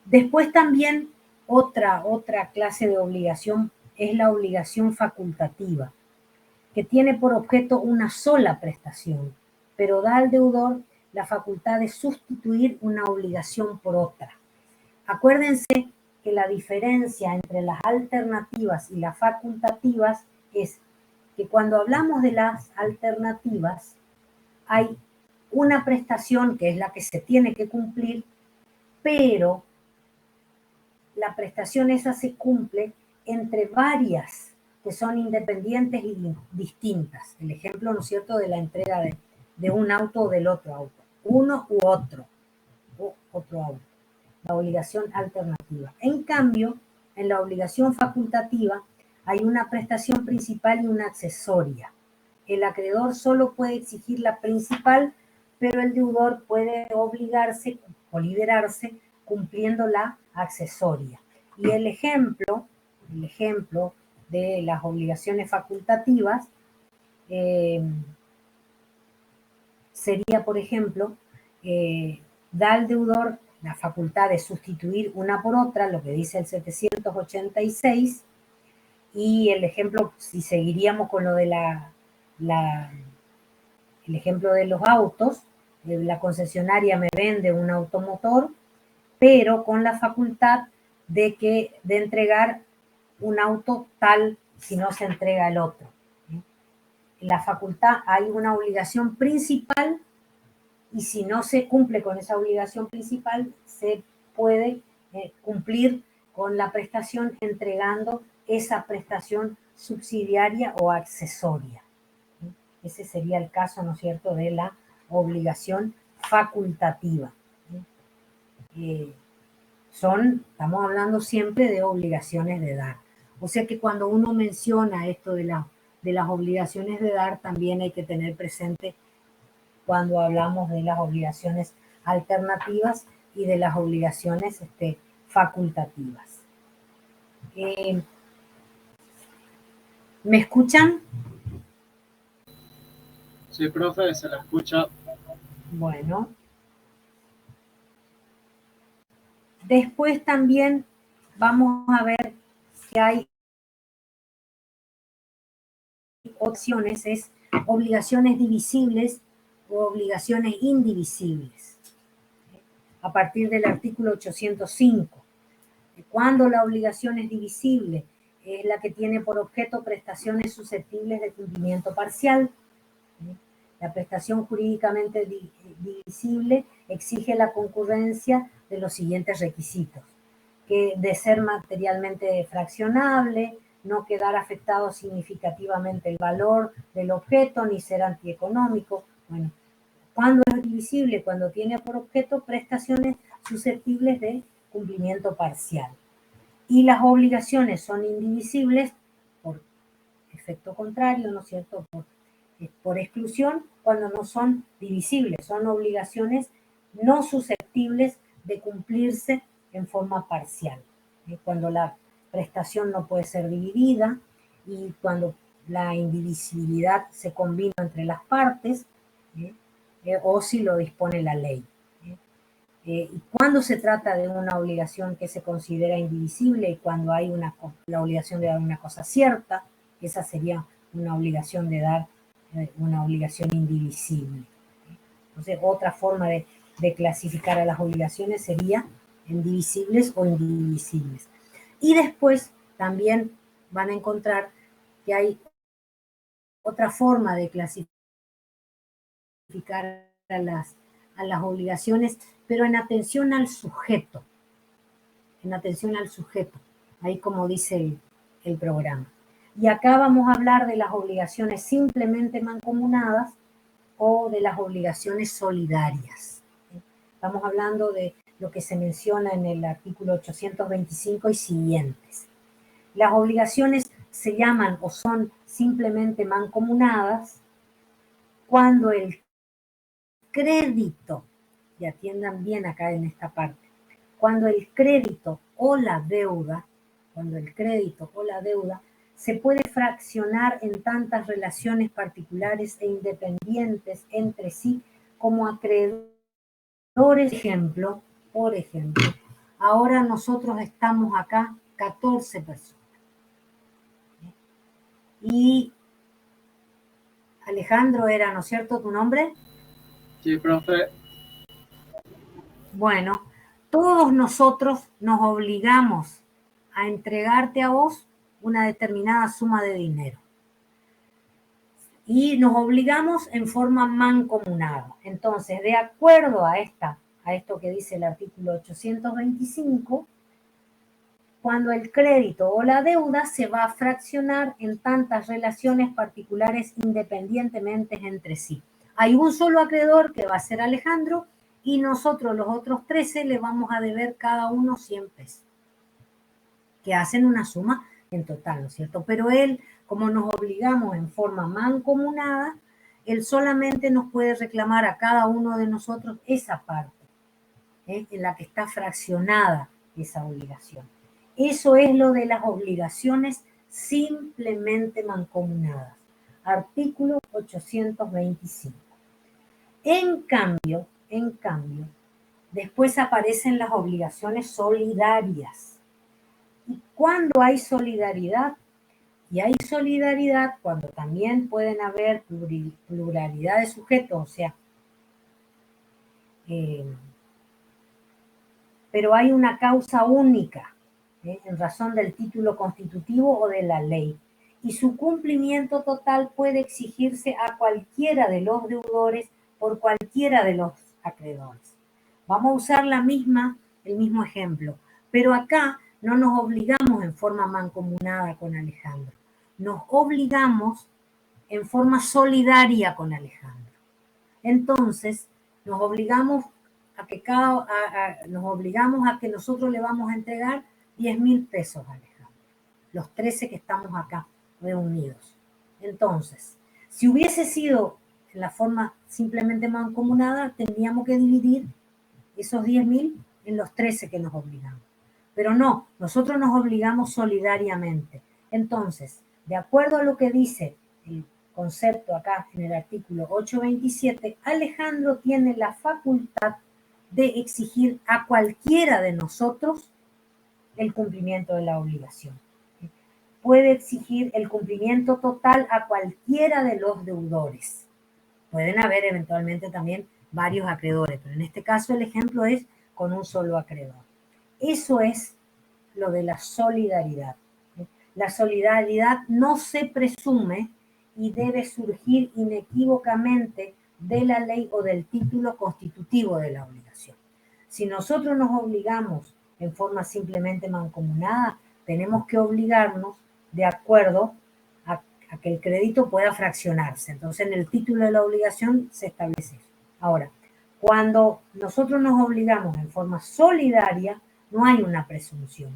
Después también otra clase de obligación es la obligación facultativa, que tiene por objeto una sola prestación, pero da al deudor la facultad de sustituir una obligación por otra. Acuérdense que la diferencia entre las alternativas y las facultativas es que cuando hablamos de las alternativas hay una prestación que es la que se tiene que cumplir, pero la prestación esa se cumple entre varias que son independientes y distintas. El ejemplo, ¿no es cierto?, de la entrega de un auto o del otro auto. Uno u otro auto. La obligación alternativa. En cambio, en la obligación facultativa hay una prestación principal y una accesoria. El acreedor solo puede exigir la principal, pero el deudor puede obligarse o liberarse cumpliendo la accesoria. Y el ejemplo de las obligaciones facultativas sería, por ejemplo, da al deudor la facultad de sustituir una por otra, lo que dice el 786, y el ejemplo, si seguiríamos con lo de el ejemplo de los autos, la concesionaria me vende un automotor, pero con la facultad de entregar un auto tal si no se entrega el otro. En la facultad hay una obligación principal y si no se cumple con esa obligación principal, se puede cumplir con la prestación entregando esa prestación subsidiaria o accesoria. Ese sería el caso, ¿no es cierto?, de la obligación facultativa. Estamos hablando siempre de obligaciones de dar. O sea que cuando uno menciona esto de las obligaciones de dar, también hay que tener presente cuando hablamos de las obligaciones alternativas y de las obligaciones facultativas. ¿Me escuchan? Sí, profe, se la escucha. Bueno. Después también vamos a ver que hay opciones, es obligaciones divisibles o obligaciones indivisibles, a partir del artículo 805. Cuando la obligación es divisible, es la que tiene por objeto prestaciones susceptibles de cumplimiento parcial. La prestación jurídicamente divisible exige la concurrencia de los siguientes requisitos: que de ser materialmente fraccionable, no quedar afectado significativamente el valor del objeto, ni ser antieconómico. Bueno, ¿cuándo es divisible? Cuando tiene por objeto prestaciones susceptibles de cumplimiento parcial. Y las obligaciones son indivisibles por efecto contrario, ¿no es cierto?, por exclusión, cuando no son divisibles, son obligaciones no susceptibles de cumplirse en forma parcial. Cuando la prestación no puede ser dividida y cuando la indivisibilidad se combina entre las partes, o si lo dispone la ley. Y cuando se trata de una obligación que se considera indivisible y cuando hay la obligación de dar una cosa cierta, esa sería una obligación de dar una obligación indivisible. Entonces, otra forma de clasificar a las obligaciones sería en divisibles o indivisibles. Y después también van a encontrar que hay otra forma de clasificar a las obligaciones, pero en atención al sujeto. En atención al sujeto, ahí como dice el programa. Y acá vamos a hablar de las obligaciones simplemente mancomunadas o de las obligaciones solidarias. Estamos hablando de lo que se menciona en el artículo 825 y siguientes. Las obligaciones se llaman o son simplemente mancomunadas cuando el crédito, y atiendan bien acá en esta parte, cuando el crédito o la deuda, se puede fraccionar en tantas relaciones particulares e independientes entre sí como acreedores. Por ejemplo, ahora nosotros estamos acá 14 personas. Y Alejandro era, ¿no es cierto, tu nombre? Sí, profe. Bueno, todos nosotros nos obligamos a entregarte a vos una determinada suma de dinero. Y nos obligamos en forma mancomunada. Entonces, de acuerdo a esto que dice el artículo 825, cuando el crédito o la deuda se va a fraccionar en tantas relaciones particulares independientemente entre sí. Hay un solo acreedor que va a ser Alejandro y nosotros los otros 13 le vamos a deber cada uno 100 pesos, que hacen una suma en total, ¿no es cierto? Pero él, como nos obligamos en forma mancomunada, él solamente nos puede reclamar a cada uno de nosotros esa parte, en la que está fraccionada esa obligación. Eso es lo de las obligaciones simplemente mancomunadas. Artículo 825. En cambio, después aparecen las obligaciones solidarias. ¿Y cuándo hay solidaridad? Y hay solidaridad cuando también pueden haber pluralidad de sujetos, o sea, pero hay una causa única, en razón del título constitutivo o de la ley, y su cumplimiento total puede exigirse a cualquiera de los deudores por cualquiera de los acreedores. Vamos a usar el mismo ejemplo, pero acá no nos obligamos en forma mancomunada con Alejandro, nos obligamos en forma solidaria con Alejandro. Entonces, nos obligamos a que nosotros le vamos a entregar 10.000 pesos a Alejandro, los 13 que estamos acá reunidos. Entonces, si hubiese sido en la forma simplemente mancomunada, tendríamos que dividir esos 10.000 en los 13 que nos obligamos. Pero no, nosotros nos obligamos solidariamente. Entonces, de acuerdo a lo que dice el concepto acá en el artículo 827, Alejandro tiene la facultad de exigir a cualquiera de nosotros el cumplimiento de la obligación. Puede exigir el cumplimiento total a cualquiera de los deudores. Pueden haber eventualmente también varios acreedores, pero en este caso el ejemplo es con un solo acreedor. Eso es lo de la solidaridad. La solidaridad no se presume y debe surgir inequívocamente de la ley o del título constitutivo de la obligación. Si nosotros nos obligamos en forma simplemente mancomunada, tenemos que obligarnos de acuerdo a que el crédito pueda fraccionarse. Entonces, en el título de la obligación se establece eso. Ahora, cuando nosotros nos obligamos en forma solidaria, no hay una presunción.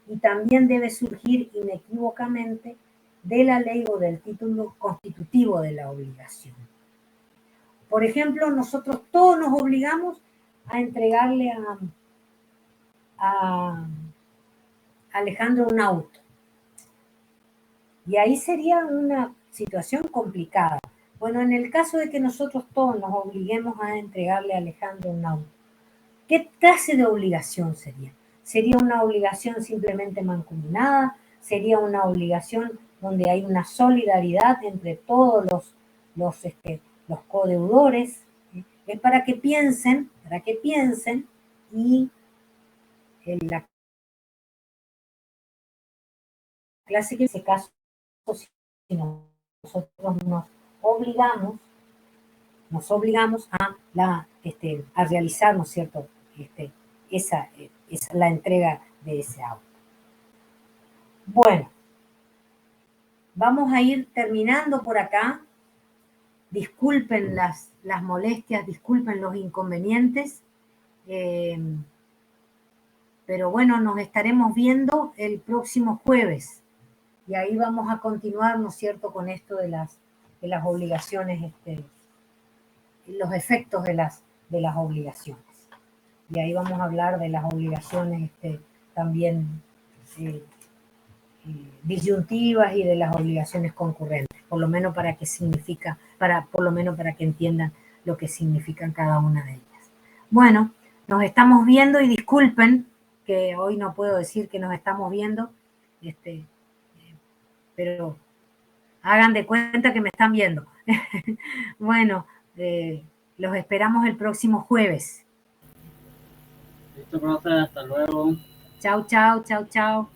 Y también debe surgir inequívocamente de la ley o del título constitutivo de la obligación. Por ejemplo, nosotros todos nos obligamos a entregarle a Alejandro un auto. Y ahí sería una situación complicada. Bueno, en el caso de que nosotros todos nos obliguemos a entregarle a Alejandro un auto, ¿qué clase de obligación sería? ¿Sería una obligación simplemente mancomunada? ¿Sería una obligación donde hay una solidaridad entre todos los codeudores? Es para que piensen y en la clase que en ese caso, si nosotros nos obligamos a realizar, ¿no es cierto?, la entrega de ese auto. Bueno, vamos a ir terminando por acá. Disculpen las molestias, disculpen los inconvenientes, pero bueno, nos estaremos viendo el próximo jueves y ahí vamos a continuar, ¿no es cierto?, con esto de las obligaciones, los efectos de las obligaciones. Y ahí vamos a hablar de las obligaciones también disyuntivas y de las obligaciones concurrentes, por lo menos para que entiendan lo que significan cada una de ellas. Bueno, nos estamos viendo y disculpen que hoy no puedo decir que nos estamos viendo, pero hagan de cuenta que me están viendo. Bueno, los esperamos el próximo jueves. Listo, profe, hasta luego. Chau, chau, chau, chau.